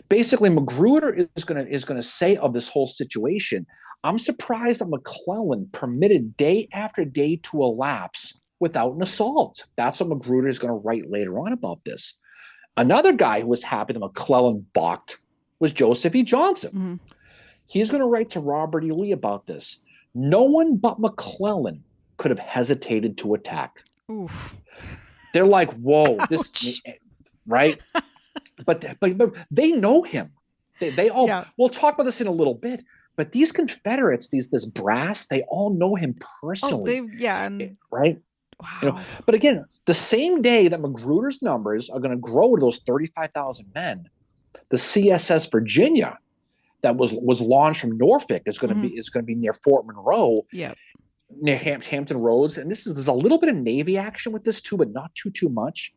Magruder is going to say of this whole situation, I'm surprised that McClellan permitted day after day to elapse without an assault. That's what Magruder is going to write later on about this. Another guy who was happy that McClellan balked was Joseph E. Johnson. He's going to write to Robert E. Lee about this. No one but McClellan could have hesitated to attack. Oof. They're like, whoa, this, right? But they know him. They all. Yeah. We'll talk about this in a little bit. But these Confederates, this brass, they all know him personally. Right. Wow. But again, the same day that Magruder's numbers are going to grow to those 35,000 men, the CSS Virginia, that was launched from Norfolk, is going to be near Fort Monroe. Yeah. Near Hampton Roads, and there's a little bit of Navy action with this too, but not too much.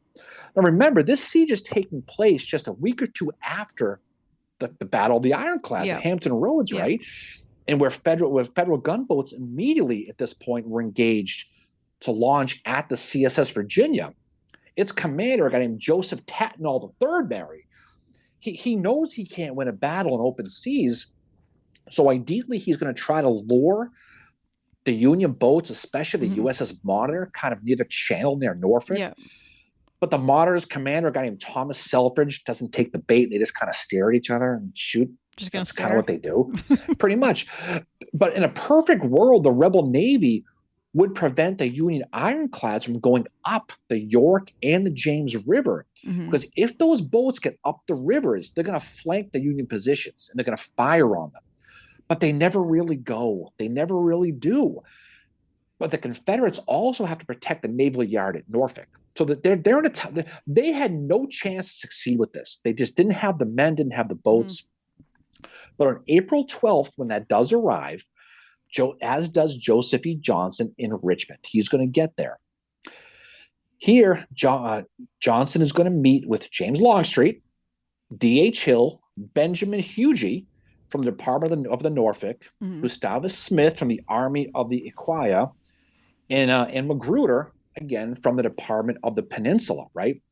Now remember, this siege is taking place just a week or two after the Battle of the Ironclads at Hampton Roads, right? And where federal gunboats immediately at this point were engaged to launch at the CSS Virginia. Its commander, a guy named Joseph Tatnall III, Barry, he knows he can't win a battle in open seas, so ideally he's going to try to lure the Union boats, especially the USS Monitor, kind of near the channel near Norfolk. Yeah. But the Monitor's commander, a guy named Thomas Selfridge, doesn't take the bait. They just kind of stare at each other and shoot. That's kind of what they do, pretty much. But in a perfect world, the rebel Navy would prevent the Union ironclads from going up the York and the James River. Because if those boats get up the rivers, they're going to flank the Union positions and they're going to fire on them. But they never really go. They never really do. But the Confederates also have to protect the naval yard at Norfolk. So that they're in a they had no chance to succeed with this. They just didn't have the men, didn't have the boats. But on April 12th, when that does arrive, as does Joseph E. Johnson in Richmond. He's going to get there. Here, Johnson is going to meet with James Longstreet, D.H. Hill, Benjamin Huger from the Department of the Norfolk, Gustavus Smith from the Army of the Iquia, and Magruder, again, from the Department of the Peninsula, right?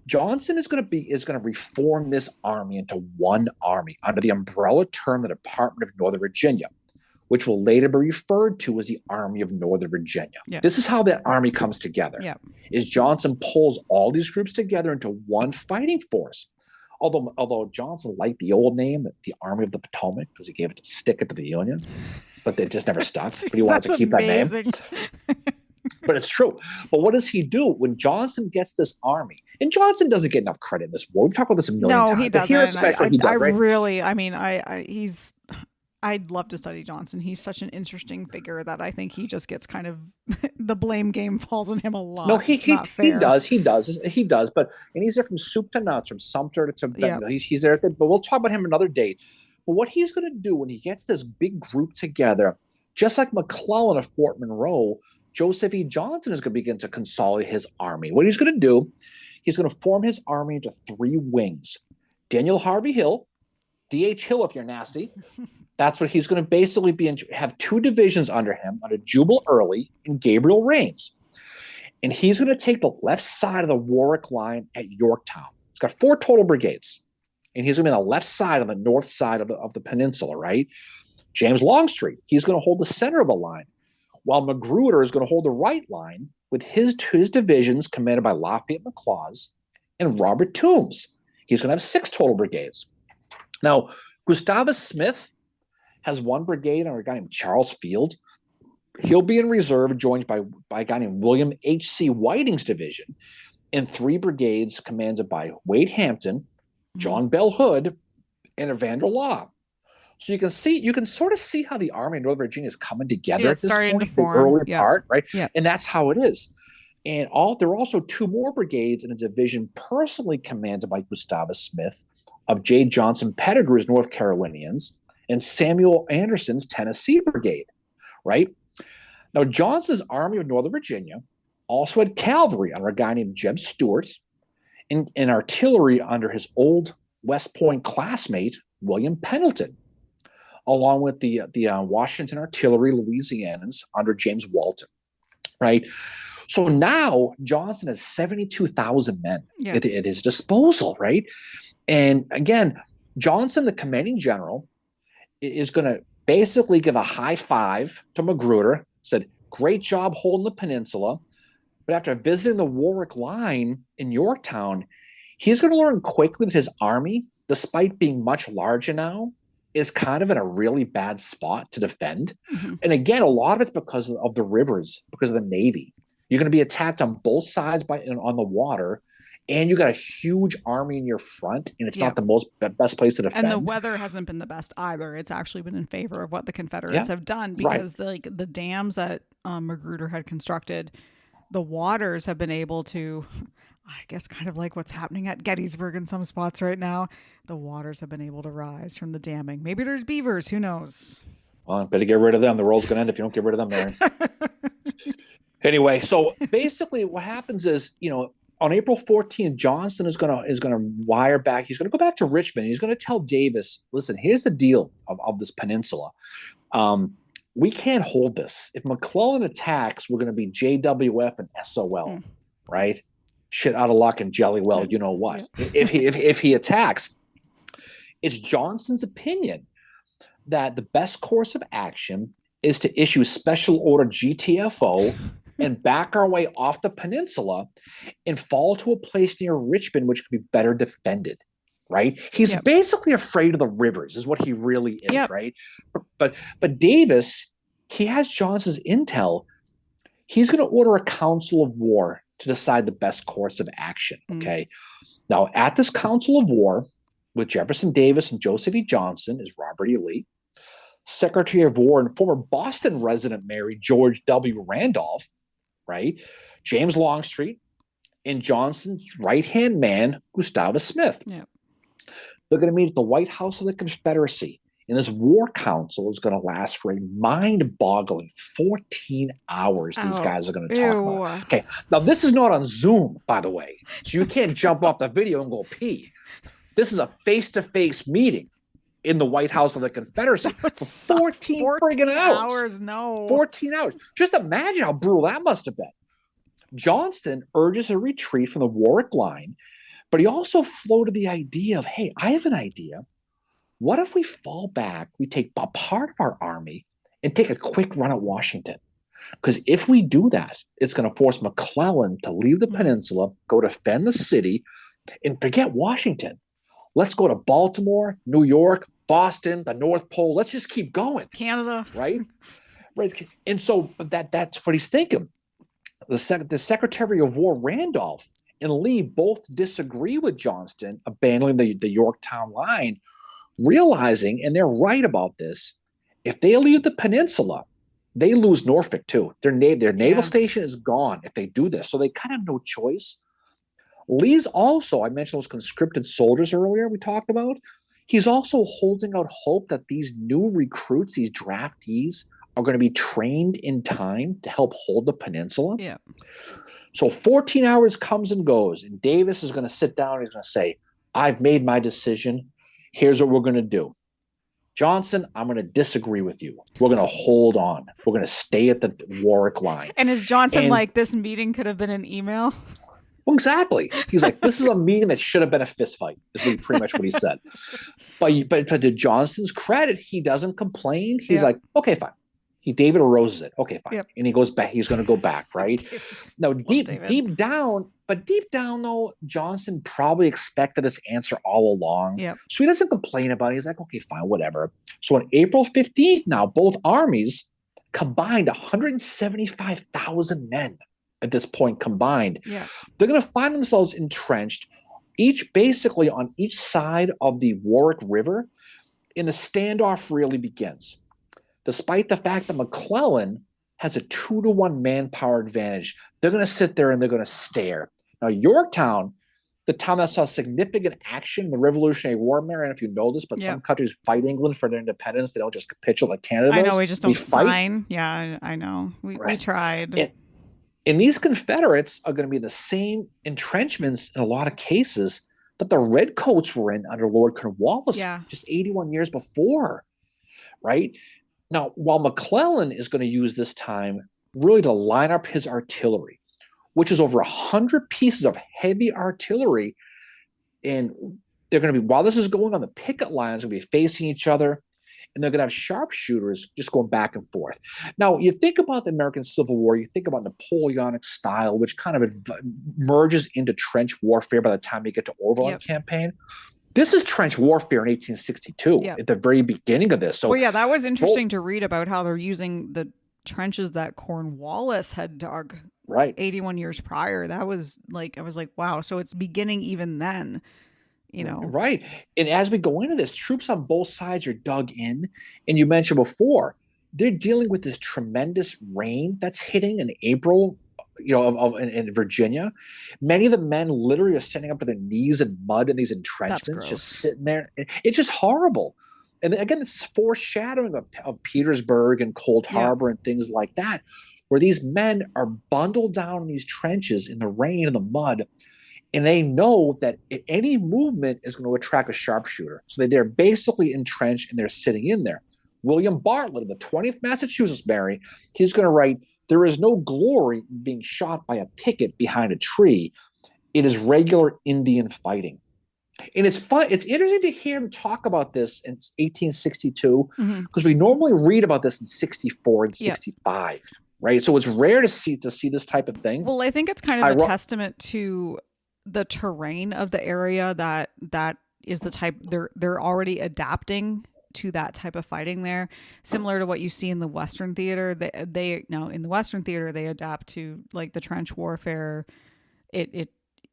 Johnson is going to reform this army into one army under the umbrella term the Department of Northern Virginia, which will later be referred to as the Army of Northern Virginia. Yeah. This is how that army comes together. Yeah. Is Johnson pulls all these groups together into one fighting force. Although Johnson liked the old name, the Army of the Potomac, because he gave it to stick it to the Union, but it just never stuck. But he wanted to keep that name. But it's true. But what does he do when Johnson gets this army? And Johnson doesn't get enough credit in this war. We've talked about this a million No, he times, but here doesn't. especially he I does, right? really, I mean, he's. I'd love to study Johnson. He's such an interesting figure that I think he just gets kind of the blame game falls on him a No, lot. he It's he not he fair. does, he does, he does. But and he's there from soup to nuts, from Sumter to Yeah. Bentonville. He's there. But we'll talk about him another day. But what he's going to do when he gets this big group together, just like McClellan at Fort Monroe, Joseph E. Johnson is going to begin to consolidate his army. What he's going to do, he's going to form his army into three wings. Daniel Harvey Hill, D.H. Hill, if you're nasty. That's what he's going to basically be have two divisions under him, under Jubal Early and Gabriel Rains. And he's going to take the left side of the Warwick line at Yorktown. He's got 4 total brigades. And he's going to be on the left side, on the north side of the peninsula, right? James Longstreet, he's going to hold the center of the line, while Magruder is going to hold the right line with his divisions commanded by Lafayette McLaws and Robert Toombs. He's going to have 6 total brigades. Now, Gustavus Smith has 1 brigade under a guy named Charles Field. He'll be in reserve, joined by a guy named William H.C. Whiting's division, and 3 brigades commanded by Wade Hampton, John Bell Hood, and Evander Law. So you can sort of see how the Army of Northern Virginia is coming together at this point, the early part, right? Yeah. And that's how it is. And there are also 2 more brigades in a division personally commanded by Gustavus Smith of J. Johnson Pettigrew's North Carolinians and Samuel Anderson's Tennessee Brigade, right? Now, Johnson's Army of Northern Virginia also had cavalry under a guy named Jeb Stuart and artillery under his old West Point classmate, William Pendleton, along with the Washington Artillery Louisianans under James Walton, right? So now Johnson has 72,000 men at his disposal, right? And again, Johnson, the commanding general, is going to basically give a high five to Magruder, said, great job holding the peninsula. But after visiting the Warwick line in Yorktown, he's going to learn quickly that his army, despite being much larger now, is kind of in a really bad spot to defend. Mm-hmm. And again, a lot of it's because of the rivers, because of the Navy. You're going to be attacked on both sides on the water, and you got a huge army in your front, and it's not the best place to defend. And the weather hasn't been the best either. It's actually been in favor of what the Confederates have done, because the dams that Magruder had constructed, the waters have been able to, I guess, kind of like what's happening at Gettysburg in some spots right now. The waters have been able to rise from the damming. Maybe there's beavers. Who knows? Well, better get rid of them. The world's going to end if you don't get rid of them, Mary. Anyway, so basically what happens is, on April 14th, Johnson is gonna wire back. He's gonna go back to Richmond. He's gonna tell Davis, listen, here's the deal of this peninsula. We can't hold this. If McClellan attacks, we're gonna be JWF and SOL, right? Shit out of luck and jelly well, you know what? If he attacks, it's Johnson's opinion that the best course of action is to issue special order GTFO and back our way off the peninsula and fall to a place near Richmond, which could be better defended, right? He's basically afraid of the rivers is what he really is, right? But Davis, he has Johnson's intel. He's going to order a council of war to decide the best course of action, okay? Now, at this council of war, with Jefferson Davis and Joseph E. Johnson, is Robert E. Lee, Secretary of War and former Boston resident Mary George W. Randolph, right? James Longstreet, and Johnson's right-hand man, Gustavus Smith. Yeah. They're going to meet at the White House of the Confederacy, and this war council is going to last for a mind-boggling 14 hours. These guys are going to talk about. Okay, now this is not on Zoom, by the way, so you can't jump off the video and go pee. This is a face-to-face meeting in the White House of the Confederacy for 14 friggin' hours. No. 14 hours. Just imagine how brutal that must have been. Johnston urges a retreat from the Warwick line, but he also floated the idea of, hey, I have an idea. What if we fall back, we take a part of our army and take a quick run at Washington? Because if we do that, it's going to force McClellan to leave the peninsula, go defend the city, and forget Washington. Let's go to Baltimore, New York, Boston, the North Pole. Let's just keep going. Canada. Right? And so that's what he's thinking. The Secretary of War, Randolph, and Lee both disagree with Johnston, abandoning the Yorktown line, realizing, and they're right about this, if they leave the peninsula, they lose Norfolk too. Their naval station is gone if they do this. So they kind of have no choice. Lee's also, I mentioned those conscripted soldiers earlier we talked about. He's also holding out hope that these new recruits, these draftees, are going to be trained in time to help hold the peninsula. Yeah. So 14 hours comes and goes, and Davis is going to sit down and he's going to say, I've made my decision. Here's what we're going to do. Johnson, I'm going to disagree with you. We're going to hold on. We're going to stay at the Warwick line. And is Johnson like, this meeting could have been an email? Well, exactly. He's like, this is a meeting that should have been a fist fight, is pretty much what he said. But to Johnson's credit, he doesn't complain. He's like, okay, fine. David aroses it. Okay, fine. Yep. And he goes back. He's going to go back, right? Now, deep down, though, Johnson probably expected this answer all along. Yep. So he doesn't complain about it. He's like, okay, fine, whatever. So on April 15th, now, both armies combined 175,000 men at this point combined. Yeah. They're going to find themselves entrenched, each basically on each side of the Warwick River, and the standoff really begins. Despite the fact that McClellan has a 2-to-1 manpower advantage, they're going to sit there and they're going to stare. Now, Yorktown, the town that saw significant action in the Revolutionary War, Mary, I don't know if you know this, but some countries fight England for their independence. They don't just capitulate like Canada does. I know, we just don't sign. Yeah, I know. We tried. And these Confederates are going to be in the same entrenchments in a lot of cases that the Redcoats were in under Lord Cornwallis just 81 years before, right? Now, while McClellan is going to use this time really to line up his artillery, which is over 100 pieces of heavy artillery, and they're going to be, while this is going on, the picket lines are going to be facing each other, and they're going to have sharpshooters just going back and forth. Now, you think about the American Civil War, you think about Napoleonic style, which kind of merges into trench warfare by the time you get to Overland Campaign. This is trench warfare in 1862 at the very beginning of this. So, that was interesting to read about how they're using the trenches that Cornwallis had dug 81 years prior. That was like, I was like, wow. So it's beginning even then, you know. Right. And as we go into this, troops on both sides are dug in. And you mentioned before, they're dealing with this tremendous rain that's hitting in April, in Virginia. Many of the men literally are standing up to their knees in mud in these entrenchments, just sitting there. It's just horrible. And again, it's foreshadowing of Petersburg and Cold Harbor and things like that, where these men are bundled down in these trenches in the rain and the mud, and they know that any movement is going to attract a sharpshooter. So they're basically entrenched and they're sitting in there. William Bartlett of the 20th Massachusetts, Barry, he's going to write, there is no glory in being shot by a picket behind a tree. It is regular Indian fighting. And it's fun. It's interesting to hear him talk about this in 1862, because we normally read about this in 64 and 65, right? So it's rare to see this type of thing. Well, I think it's kind of a testament to the terrain of the area that is the type they're already adapting to that type of fighting there, similar to what you see in the Western theater. They now in the Western theater they adapt to like the trench warfare. It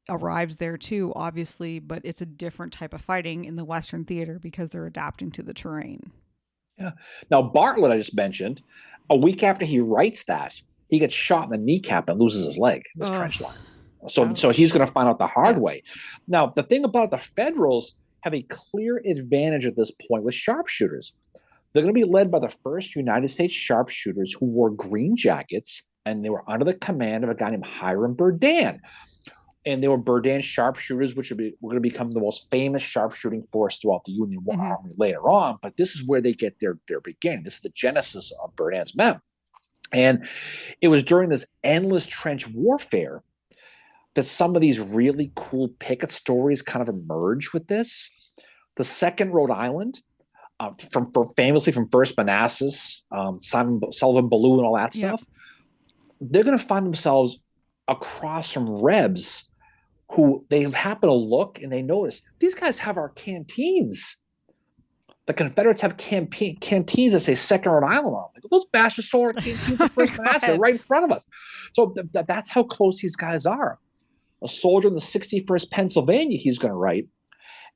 arrives there too, obviously, but it's a different type of fighting in the Western theater because they're adapting to the terrain. Yeah. Now Bartlett, I just mentioned, a week after he writes that, he gets shot in the kneecap and loses his leg in this trench line. So he's going to find out the hard way. Now, the thing about the Federals have a clear advantage at this point with sharpshooters. They're going to be led by the first United States sharpshooters who wore green jackets, and they were under the command of a guy named Hiram Berdan. And they were Berdan sharpshooters, which were going to become the most famous sharpshooting force throughout the Union Army later on. But this is where they get their beginning. This is the genesis of Berdan's men. And it was during this endless trench warfare that some of these really cool picket stories kind of emerge with this. The 2nd Rhode Island, famously from 1st Manassas, Sullivan Ballou and all that stuff, they're going to find themselves across from Rebs who they happen to look and they notice, these guys have our canteens. The Confederates have canteens that say 2nd Rhode Island on them. Like, those bastards stole our canteens at 1st Manassas. They're right in front of us. So that's how close these guys are. a soldier in the 61st Pennsylvania, he's going to write,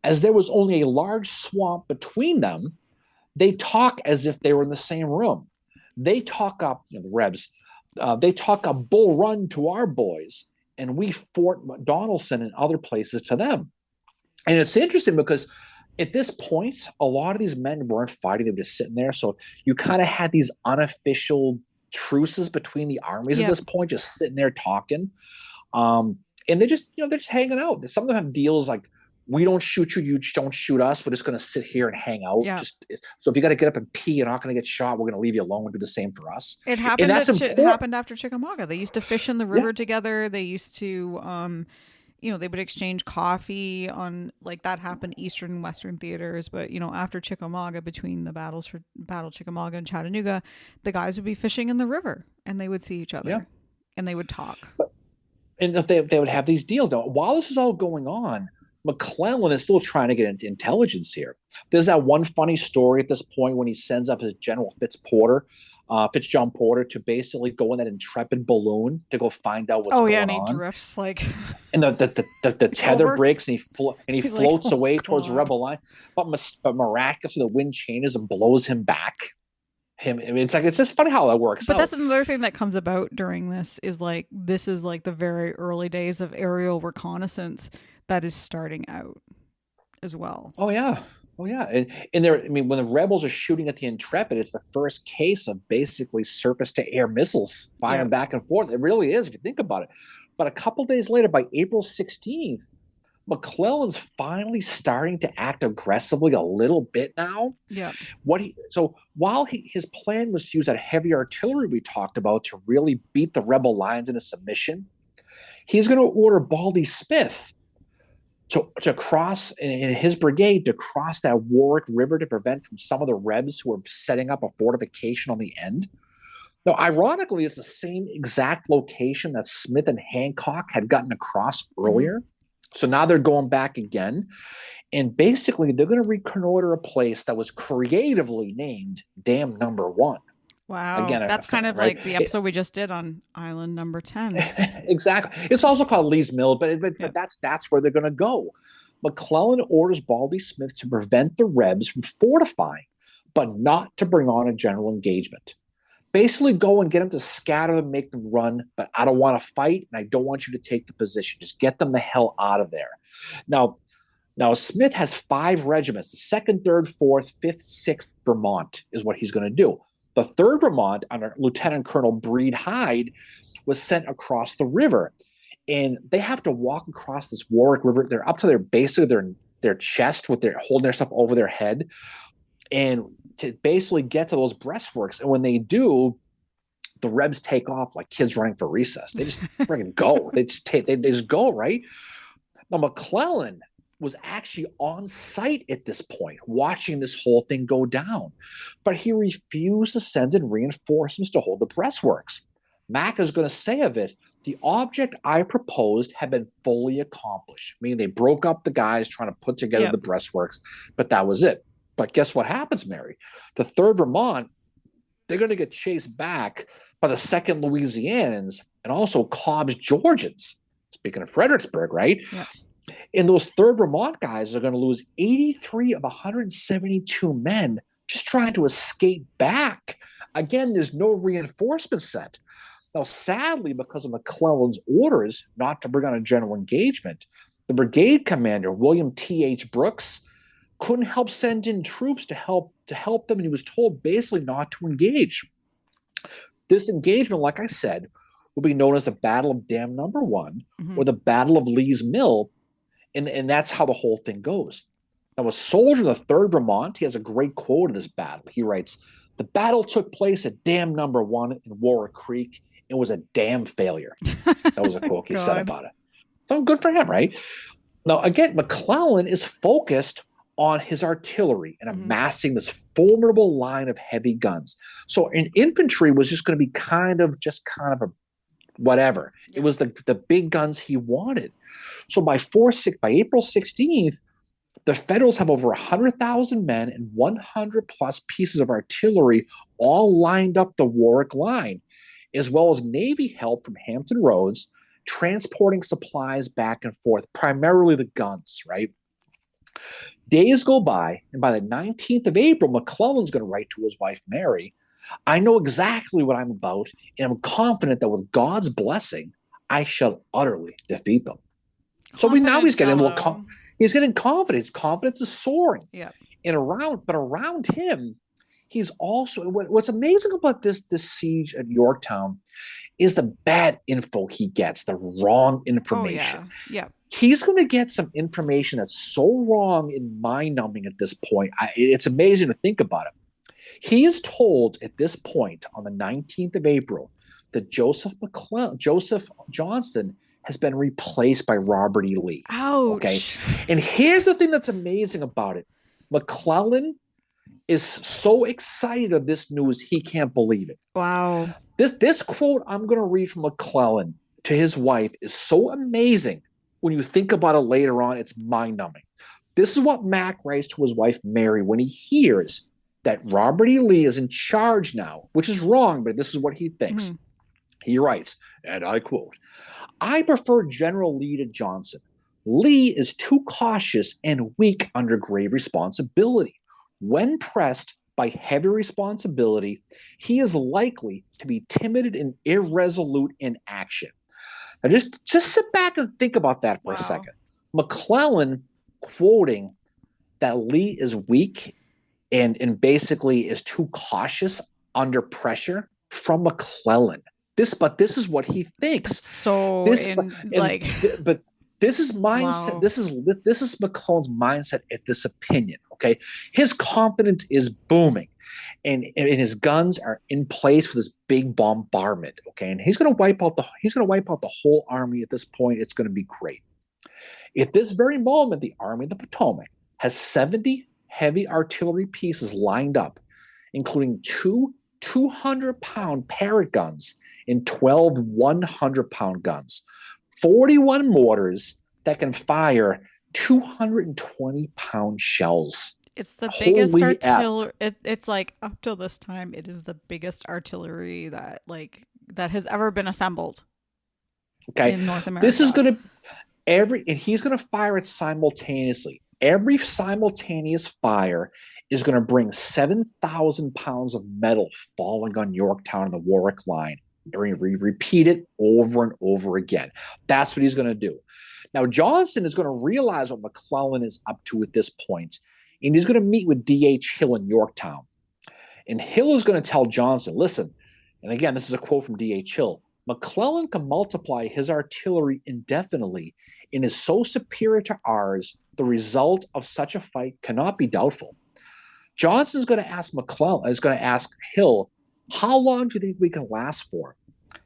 as there was only a large swamp between them, they talk as if they were in the same room. They talk up, the Rebs, they talk a Bull Run to our boys, and we Fort Donelson and other places to them. And it's interesting because at this point, a lot of these men weren't fighting; they were just sitting there. So you kind of had these unofficial truces between the armies at Yep. this point, just sitting there talking. And they just, they're just hanging out. Some of them have deals like, we don't shoot you, you don't shoot us. We're just going to sit here and hang out. Yeah. Just so if you got to get up and pee, you're not going to get shot. We're going to leave you alone and do the same for us. It And happened that's it important. happened after Chickamauga. They used to fish in the Yeah, river together. They used to they would exchange coffee on, like, that happened Eastern and Western theaters, but after Chickamauga, between the battles for Battle Chickamauga and Chattanooga, the guys would be fishing in the river and they would see each yeah. other and they would talk. And if they would have these deals. Now, while this is all going on, McClellan is still trying to get into intelligence here. There's that one funny story at this point when he sends up his General Fitzjohn Porter, to basically go in that intrepid balloon to go find out what's Oh going yeah, and he on. drifts like And the tether over. breaks, and he He's like, floats oh away towards the god. rebel line. But miraculously, the wind changes and blows him back. I mean, it's just funny how that works But out. that's another thing that comes about during this is like the very early days of aerial reconnaissance that is starting out as well. Oh yeah. Oh yeah. And there, I mean, when the rebels are shooting at the Intrepid, it's the first case of basically surface to air missiles Yeah. firing back and forth. It really is, if you think about it. But a couple days later, by April 16th, McClellan's finally starting to act aggressively a little bit now. Yeah. So while his plan was to use that heavy artillery we talked about to really beat the rebel lines into submission, he's going to order Baldy Smith to cross in his brigade, to cross that Warwick River to prevent from some of the Rebs who are setting up a fortification on the end. Now, ironically, it's the same exact location that Smith and Hancock had gotten across earlier. Mm-hmm. So now they're going back again. And basically, they're going to reconnoiter a place that was creatively named Dam Number 1. Wow. Again, that's kind of right? Like the episode we just did on Island Number 10. Exactly. It's also called Lee's Mill, but that's where they're going to go. McClellan orders Baldy Smith to prevent the Rebs from fortifying, but not to bring on a general engagement. Basically, go and get them to scatter and make them run, but I don't want to fight, and I don't want you to take the position. Just get them the hell out of there. Now, Smith has 5 regiments: the 2nd, 3rd, 4th, 5th, 6th Vermont is what he's going to do. The 3rd Vermont, under Lieutenant Colonel Breed Hyde, was sent across the river, and they have to walk across this Warwick River. They're up to their chest, with their holding their stuff over their head, and to basically get to those breastworks. And when they do, the Rebs take off like kids running for recess. They just freaking go. They just go, right? Now, McClellan was actually on site at this point, watching this whole thing go down. But he refused to send in reinforcements to hold the breastworks. Mack is going to say of it, the object I proposed had been fully accomplished, meaning they broke up the guys trying to put together the breastworks, but that was it. But guess what happens, Mary? The 3rd Vermont, they're going to get chased back by the 2nd Louisianans and also Cobb's Georgians. Speaking of Fredericksburg, right? Yeah. And those 3rd Vermont guys are going to lose 83 of 172 men just trying to escape back. Again, there's no reinforcement sent. Now, sadly, because of McClellan's orders not to bring on a general engagement, the brigade commander, William T.H. Brooks, couldn't help send in troops to help them, and he was told basically not to engage. This engagement, like I said, will be known as the Battle of Dam Number 1, or the Battle of Lee's Mill, and that's how the whole thing goes. Now, a soldier in the 3rd Vermont, he has a great quote of this battle. He writes, "The battle took place at Dam Number 1 in Warwick Creek. It was a damn failure." That was a quote he said about it. So good for him, right? Now, again, McClellan is focused on his artillery and amassing this formidable line of heavy guns. So infantry was just going to be kind of a whatever. Yeah. It was the big guns he wanted. So by April 16th, the Federals have over 100,000 men and 100 plus pieces of artillery all lined up the Warwick line, as well as Navy help from Hampton Roads transporting supplies back and forth, primarily the guns, right? Days go by, and by the 19th of April, McClellan's going to write to his wife, Mary, I know exactly what I'm about, and I'm confident that with God's blessing, I shall utterly defeat them. So now Confident he's getting a little, fellow. he's getting confident. His confidence is soaring. Yeah. And around him, he's also, what's amazing about this siege at Yorktown is the bad info he gets, the wrong information. Oh, yeah. Yeah. He's going to get some information that's so wrong and mind numbing at this point. It's amazing to think about it. He is told at this point on the 19th of April that Joseph Johnston has been replaced by Robert E. Lee. Ouch. Okay. And here's the thing that's amazing about it. McClellan is so excited of this news, he can't believe it. Wow. This quote I'm going to read from McClellan to his wife is so amazing. When you think about it later on, it's mind-numbing. This is what Mac writes to his wife, Mary, when he hears that Robert E. Lee is in charge now, which is wrong, but this is what he thinks. Mm-hmm. He writes, and I quote, I prefer General Lee to Johnson. Lee is too cautious and weak under grave responsibility. When pressed by heavy responsibility, he is likely to be timid and irresolute in action. Now just sit back and think about that for a second. McClellan quoting that Lee is weak and basically is too cautious under pressure from McClellan. This is what he thinks. So this is mindset. Wow. This is McClellan's mindset at this opinion. Okay, his confidence is booming, and his guns are in place for this big bombardment. Okay, and he's going to wipe out the whole army at this point. It's going to be great. At this very moment, the Army of the Potomac has 70 heavy artillery pieces lined up, including two 200-pound Parrott guns and 12 100-pound guns, 41 mortars that can fire 220-pound shells. It's the biggest artillery. It's like up till this time, it is the biggest artillery that has ever been assembled. Okay, in North America. This is going to and he's going to fire it simultaneously. Every simultaneous fire is going to bring 7,000 pounds of metal falling on Yorktown and the Warwick line. We repeat it over and over again. That's what he's going to do. Now, Johnston is going to realize what McClellan is up to at this point, and he's going to meet with D.H. Hill in Yorktown. And Hill is going to tell Johnston, listen, and again, this is a quote from D.H. Hill, McClellan can multiply his artillery indefinitely and is so superior to ours, the result of such a fight cannot be doubtful. Johnston is going to ask Hill, how long do you think we can last for?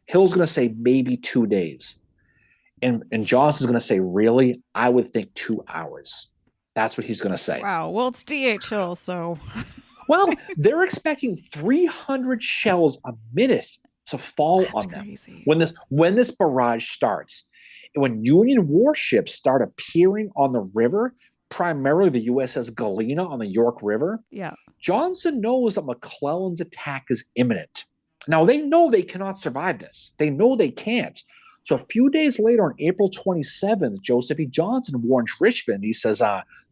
Hill's going to say maybe 2 days. And Johnston's going to say, really? I would think 2 hours. That's what he's going to say. Wow. Well, it's D.H. Hill, so. Well, they're expecting 300 shells a minute to fall on them when this barrage starts. And when Union warships start appearing on the river, primarily the USS Galena on the York River, Johnston knows that McClellan's attack is imminent. Now, they know they cannot survive this. They know they can't. So a few days later, on April 27th, Joseph E. Johnston warns Richmond. He says,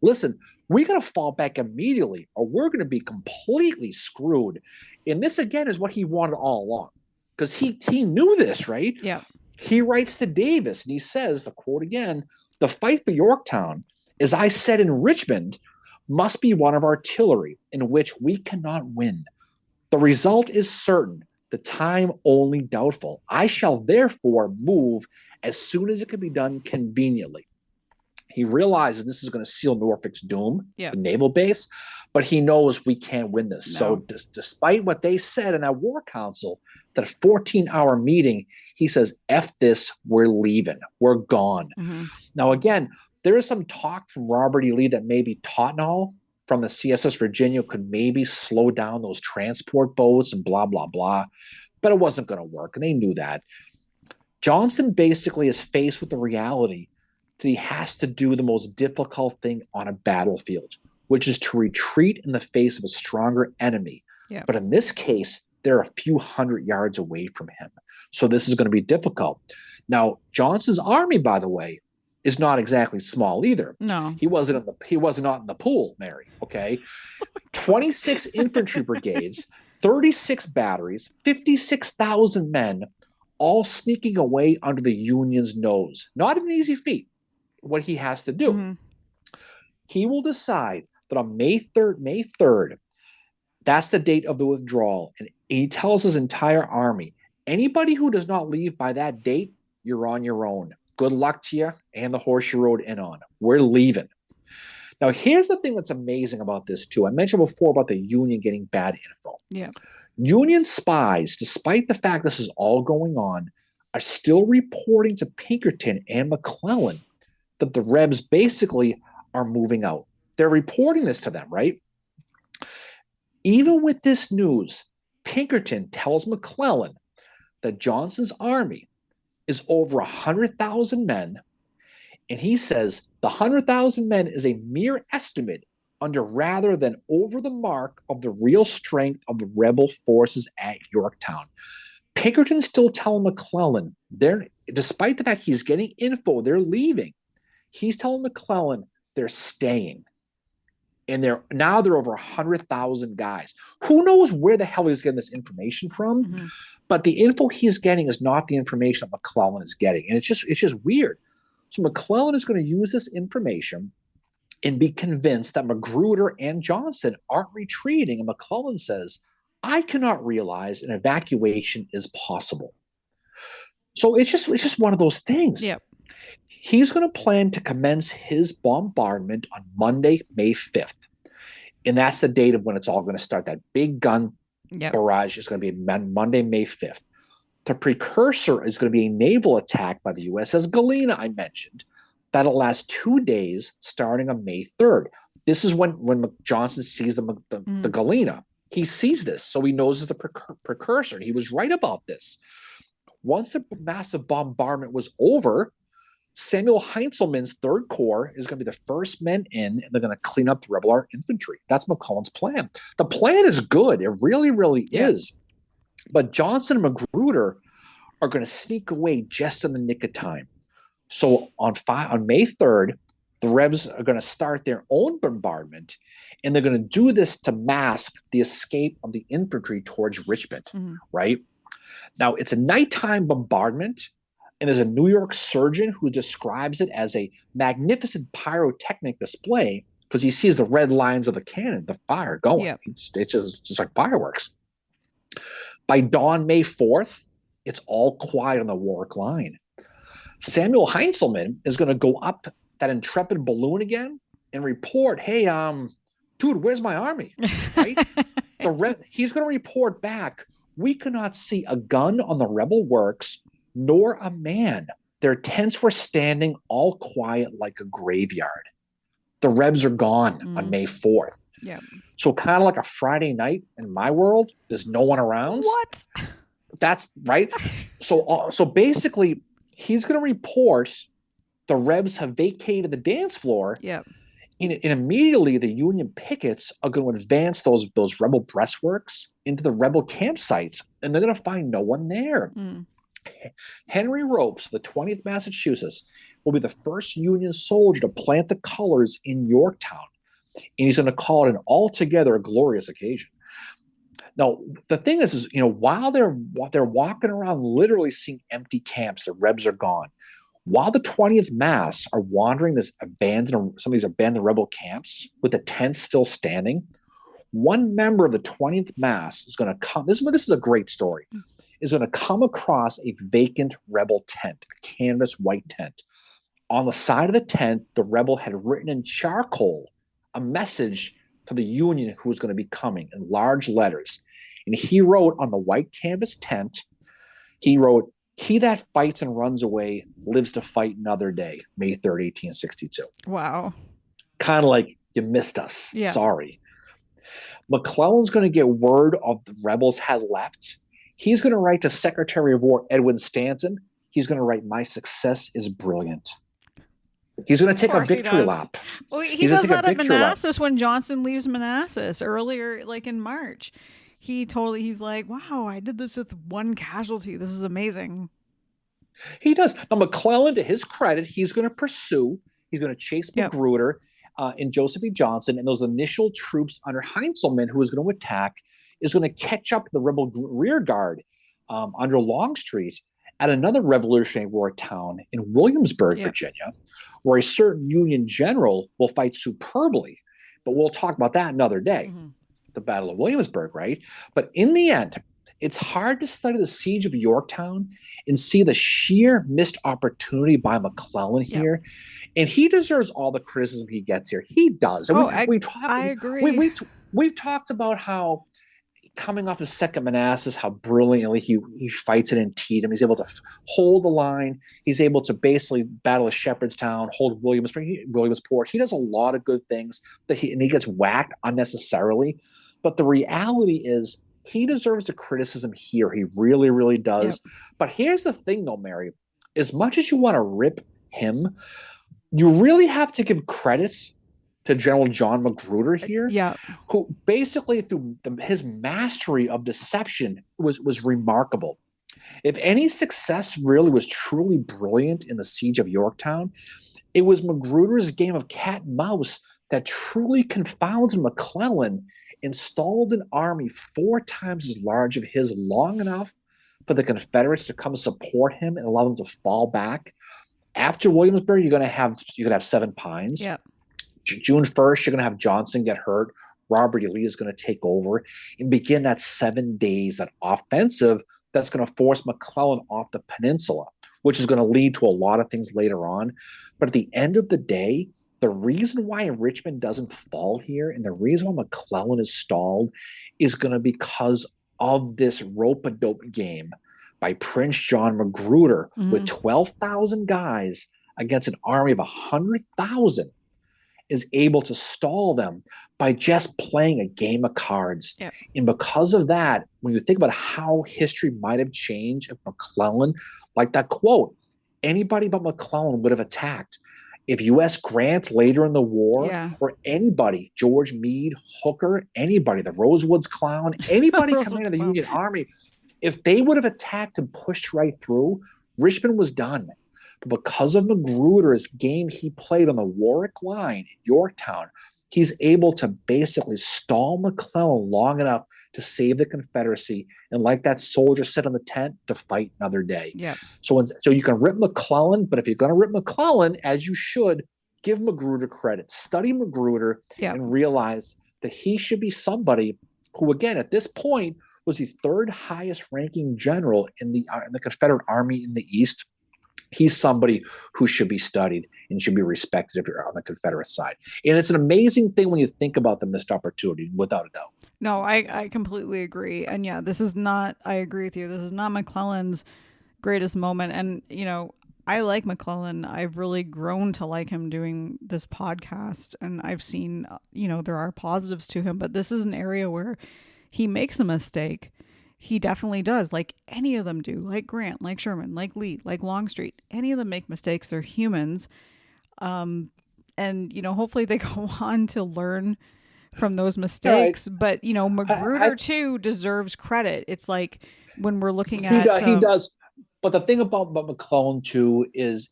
listen, we're going to fall back immediately or we're going to be completely screwed. And this, again, is what he wanted all along. Because he knew this, right? Yeah. He writes to Davis and he says, the quote again, the fight for Yorktown, as I said in Richmond, must be one of artillery in which we cannot win. The result is certain, the time only doubtful. I shall therefore move as soon as it can be done conveniently. He realizes this is going to seal Norfolk's doom, the naval base, but he knows we can't win this. No. So despite what they said in our war council, that 14-hour meeting, he says, F this, we're leaving. We're gone. Mm-hmm. Now, again, there is some talk from Robert E. Lee that maybe Tottenham from the CSS Virginia could maybe slow down those transport boats and blah, blah, blah. But it wasn't going to work, and they knew that. Johnston basically is faced with the reality that he has to do the most difficult thing on a battlefield, which is to retreat in the face of a stronger enemy. Yeah. But in this case, they're a few hundred yards away from him. So this is going to be difficult. Now, Johnson's army, by the way, is not exactly small either. No. He was not in the pool, Mary. Okay, Oh my God. 26 infantry brigades, 36 batteries, 56,000 men, all sneaking away under the Union's nose. Not an easy feat. What he has to do, Mm-hmm. he will decide that on May 3rd, that's the date of the withdrawal. And he tells his entire army, anybody who does not leave by that date, you're on your own. Good luck to you and the horse you rode in on. We're leaving. Now, here's the thing that's amazing about this, too. I mentioned before about the Union getting bad info. Yeah. Union spies, despite the fact this is all going on, are still reporting to Pinkerton and McClellan that the Rebs basically are moving out. They're reporting this to them, right? Even with this news, Pinkerton tells McClellan that Johnson's army is over 100,000 men, and he says the 100,000 men is a mere estimate under rather than over the mark of the real strength of the rebel forces at Yorktown. Pinkerton's still telling McClellan, despite the fact he's getting info, they're leaving. He's telling McClellan they're staying. And they're over 100,000 guys. Who knows where the hell he's getting this information from? Mm-hmm. But the info he's getting is not the information that McClellan is getting. And it's just weird. So McClellan is going to use this information and be convinced that Magruder and Johnson aren't retreating. And McClellan says, I cannot realize an evacuation is possible. So it's just one of those things. Yep. He's going to plan to commence his bombardment on Monday, May 5th. And that's the date of when it's all going to start. That big gun barrage is going to be Monday, May 5th. The precursor is going to be a naval attack by the USS Galena, I mentioned. That'll last 2 days, starting on May 3rd. This is when Johnson sees the Galena. He sees this, so he knows it's the precursor. And he was right about this. Once the massive bombardment was over, Samuel Heintzelman's Third Corps is going to be the first men in, and they're going to clean up the rebel infantry. That's McClellan's plan. The plan is good. It really, really is. But Johnson and Magruder are going to sneak away just in the nick of time. So on May 3rd, the Rebs are going to start their own bombardment, and they're going to do this to mask the escape of the infantry towards Richmond, right? Now, it's a nighttime bombardment, and there's a New York surgeon who describes it as a magnificent pyrotechnic display because he sees the red lines of the cannon, the fire going. Yep. It's just like fireworks. By dawn, May 4th, it's all quiet on the Warwick line. Samuel Heintzelman is going to go up that intrepid balloon again and report, hey, dude, where's my army? Right? He's going to report back, we could not see a gun on the rebel works, nor a man. Their tents were standing all quiet like a graveyard. The Rebs are gone on May 4th. Yeah. So kind of like a Friday night in my world, there's no one around. What? That's right. So basically, he's going to report the Rebs have vacated the dance floor. Yeah. And immediately the Union pickets are going to advance those rebel breastworks into the rebel campsites, and they're going to find no one there. Henry Ropes, the 20th Massachusetts, will be the first Union soldier to plant the colors in Yorktown. And he's going to call it an altogether glorious occasion. Now, the thing is while they're walking around literally seeing empty camps, the Rebs are gone. While the 20th Mass are wandering some of these abandoned rebel camps with the tents still standing, one member of the 20th Mass is going to come. This is a great story. Is going to come across a vacant rebel tent, a canvas white tent. On the side of the tent, the rebel had written in charcoal a message to the Union who was going to be coming in large letters. And he wrote on the white canvas tent, he wrote, "He that fights and runs away lives to fight another day, May 3rd, 1862. Wow. Kind of like, you missed us. Yeah. Sorry. McClellan's going to get word of the rebels had left. He's going to write to Secretary of War Edwin Stanton. He's going to write, my success is brilliant. He's going to take a victory lap. Well, he does that at Manassas when Johnson leaves Manassas earlier, like in March. He's like, wow, I did this with one casualty. This is amazing. He does. Now, McClellan, to his credit, he's going to pursue, he's going to chase Yep. Magruder and Joseph E. Johnson, and those initial troops under Heintzelman, who is going to attack, is going to catch up the rebel rear guard under Longstreet at another Revolutionary War town in Williamsburg, Yep. Virginia, where a certain Union general will fight superbly. But we'll talk about that another day. Mm-hmm. The Battle of Williamsburg, right? But in the end, it's hard to study the Siege of Yorktown and see the sheer missed opportunity by McClellan Yep. here. And he deserves all the criticism he gets here. He does. And Oh, I agree. we've talked about how coming off his second Manassas, how brilliantly he fights it in Antietam. He's able to hold the line. He's able to basically battle at Shepherdstown, hold Williamsport. He does a lot of good things and he gets whacked unnecessarily. But the reality is he deserves the criticism here. He really, really does. Yep. But here's the thing, though, Mary. As much as you want to rip him, you really have to give credit to General John Magruder here, Yeah. who basically through his mastery of deception was remarkable. If any success really was truly brilliant in the Siege of Yorktown, it was Magruder's game of cat and mouse that truly confounded McClellan, installed an army 4 times as large of his long enough for the Confederates to come support him and allow them to fall back. After Williamsburg, you're going to have Seven Pines. Yeah. June 1st, you're going to have Johnson get hurt. Robert E. Lee is going to take over and begin that 7 days, that offensive that's going to force McClellan off the peninsula, which is going to lead to a lot of things later on. But at the end of the day, the reason why Richmond doesn't fall here and the reason why McClellan is stalled is going to be because of this rope-a-dope game by Prince John Magruder with 12,000 guys against an army of 100,000 is able to stall them by just playing a game of cards. Yep. And because of that, when you think about how history might have changed if McClellan, like that quote, anybody but McClellan would have attacked. If U.S. Grant later in the war, or anybody, George Meade, Hooker, anybody, the Rosewoods Clown, anybody coming in the Union Army, if they would have attacked and pushed right through, Richmond was done. But because of Magruder's game he played on the Warwick line in Yorktown, he's able to basically stall McClellan long enough to save the Confederacy and, like that soldier sit in the tent, to fight another day. Yeah. So you can rip McClellan, but if you're going to rip McClellan, as you should, give Magruder credit. Study Magruder and realize that he should be somebody who, again, at this point, was the third highest ranking general in the Confederate Army in the East. He's somebody who should be studied and should be respected if you're on the Confederate side. And it's an amazing thing when you think about the missed opportunity, without a doubt. No, I completely agree. And yeah, I agree with you. This is not McClellan's greatest moment. And, I like McClellan. I've really grown to like him doing this podcast. And I've seen, there are positives to him, but this is an area where he makes a mistake. He definitely does, like any of them do, like Grant, like Sherman, like Lee, like Longstreet. Any of them make mistakes. They're humans. And, hopefully they go on to learn from those mistakes. Right. But, Magruder, too, deserves credit. It's like when we're looking at... He does. But the thing about McClellan, too, is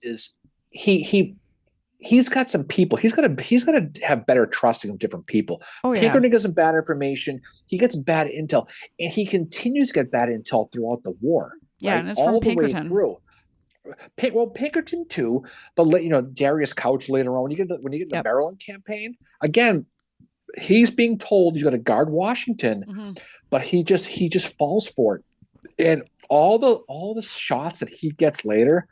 he's got some people. He's got to have better trusting of different people. Oh, yeah. Pinkerton gives him bad information. He gets bad intel, and he continues to get bad intel throughout the war. Yeah, right? And it's all from the Pinkerton. way through. Well, Pinkerton too, but Darius Couch later on. When you get to the Maryland campaign, again, he's being told he's got to guard Washington, but he just falls for it, and all the shots that he gets later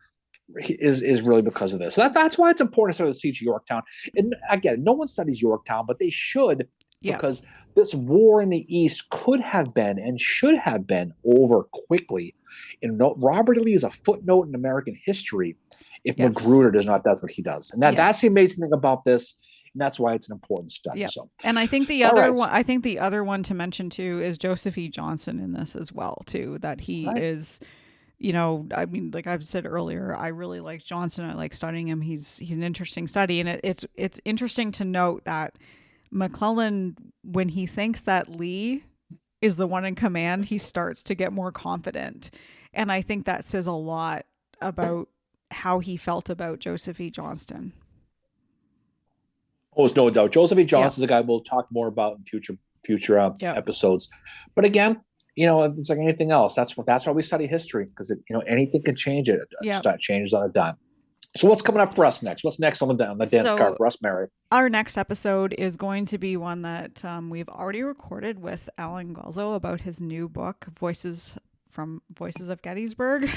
is really because of this. So that's why it's important to study the Siege of Yorktown. And again, no one studies Yorktown, but they should, because this war in the East could have been and should have been over quickly. And Robert E. Lee is a footnote in American history if Magruder does what he does. And that's the amazing thing about this. And that's why it's an important study. Yeah. So, and I think the other one to mention too is Joseph E. Johnson in this as well too, that he is, like I've said earlier, I really like Johnson. I like studying him. He's an interesting study. And it's interesting to note that McClellan, when he thinks that Lee is the one in command, he starts to get more confident. And I think that says a lot about how he felt about Joseph E. Johnston. Oh, it's no doubt. Joseph E. Yep. Johnson is a guy we'll talk more about in future Yep. episodes. But again, it's like anything else. That's why we study history, because anything can change it. Yep. Changes on a dime. So what's coming up for us next? What's next on the dance card for us, Mary? Our next episode is going to be one that we've already recorded with Alan Guelzo about his new book, Voices of Gettysburg.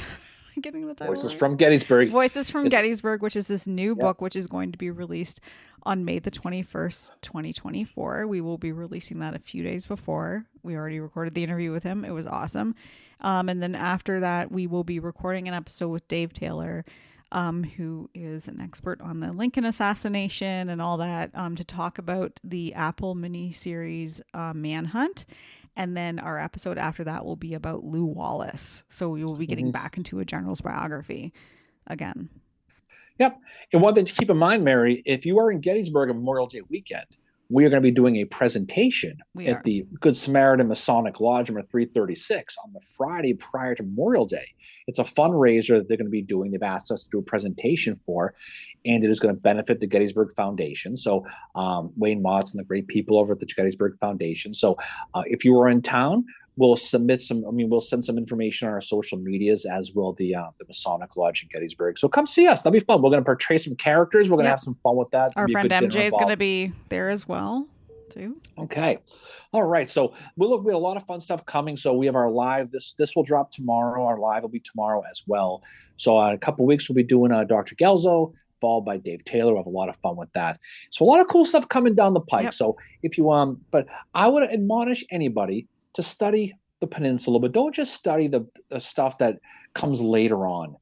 Getting the title Voices right? from Gettysburg. Voices from Gettysburg, which is this new book, which is going to be released on May the 21st, 2024. We will be releasing that a few days before. We already recorded the interview with him. It was awesome. And then after that, we will be recording an episode with Dave Taylor, who is an expert on the Lincoln assassination and all that, to talk about the Apple miniseries Manhunt. And then our episode after that will be about Lew Wallace. So we will be getting back into a general's biography again. Yep. And one thing to keep in mind, Mary, if you are in Gettysburg on Memorial Day weekend, we are going to be doing a presentation at the Good Samaritan Masonic Lodge number 336 on the Friday prior to Memorial Day. It's a fundraiser that they're going to be doing. They've asked us to do a presentation for, and it is going to benefit the Gettysburg Foundation. So Wayne Motts and the great people over at the Gettysburg Foundation. So if you are in town, we'll send some information on our social medias, as will the Masonic Lodge in Gettysburg. So come see us. That'll be fun. We're going to portray some characters. We're going to have some fun with that. Our friend MJ is going to be there as well, too. Okay. All right. So we have a lot of fun stuff coming. So we have our live. This will drop tomorrow. Our live will be tomorrow as well. So in a couple of weeks, we'll be doing Dr. Gelzo, followed by Dave Taylor. We'll have a lot of fun with that. So a lot of cool stuff coming down the pike. Yep. So if you but I would admonish anybody to study the Peninsula, but don't just study the stuff that comes later on.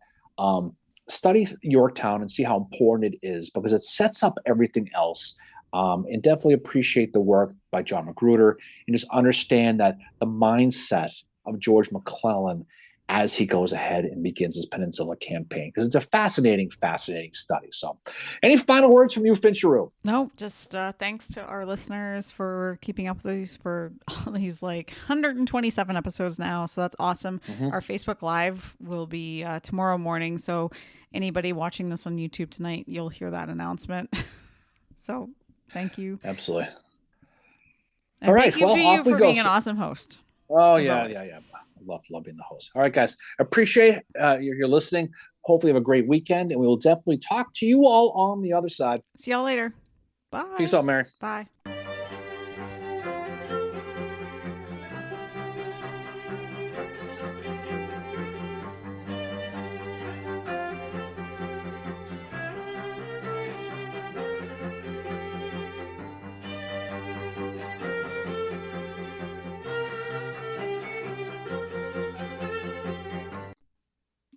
Study Yorktown and see how important it is, because it sets up everything else. And definitely appreciate the work by John Magruder, and just understand that the mindset of George McClellan as he goes ahead and begins his Peninsula Campaign, because it's a fascinating study. So any final words from you, Fincheroux? No, just thanks to our listeners for keeping up with these for all these 127 episodes now. So that's awesome. Our Facebook Live will be tomorrow morning. So anybody watching this on YouTube tonight, you'll hear that announcement. So thank you. Absolutely. And all right. Thank you to you for being an awesome host. Oh, yeah. Love being the host. All right, guys. Appreciate you're listening. Hopefully have a great weekend, and we will definitely talk to you all on the other side. See y'all later. Bye. Peace out, Mary. Bye.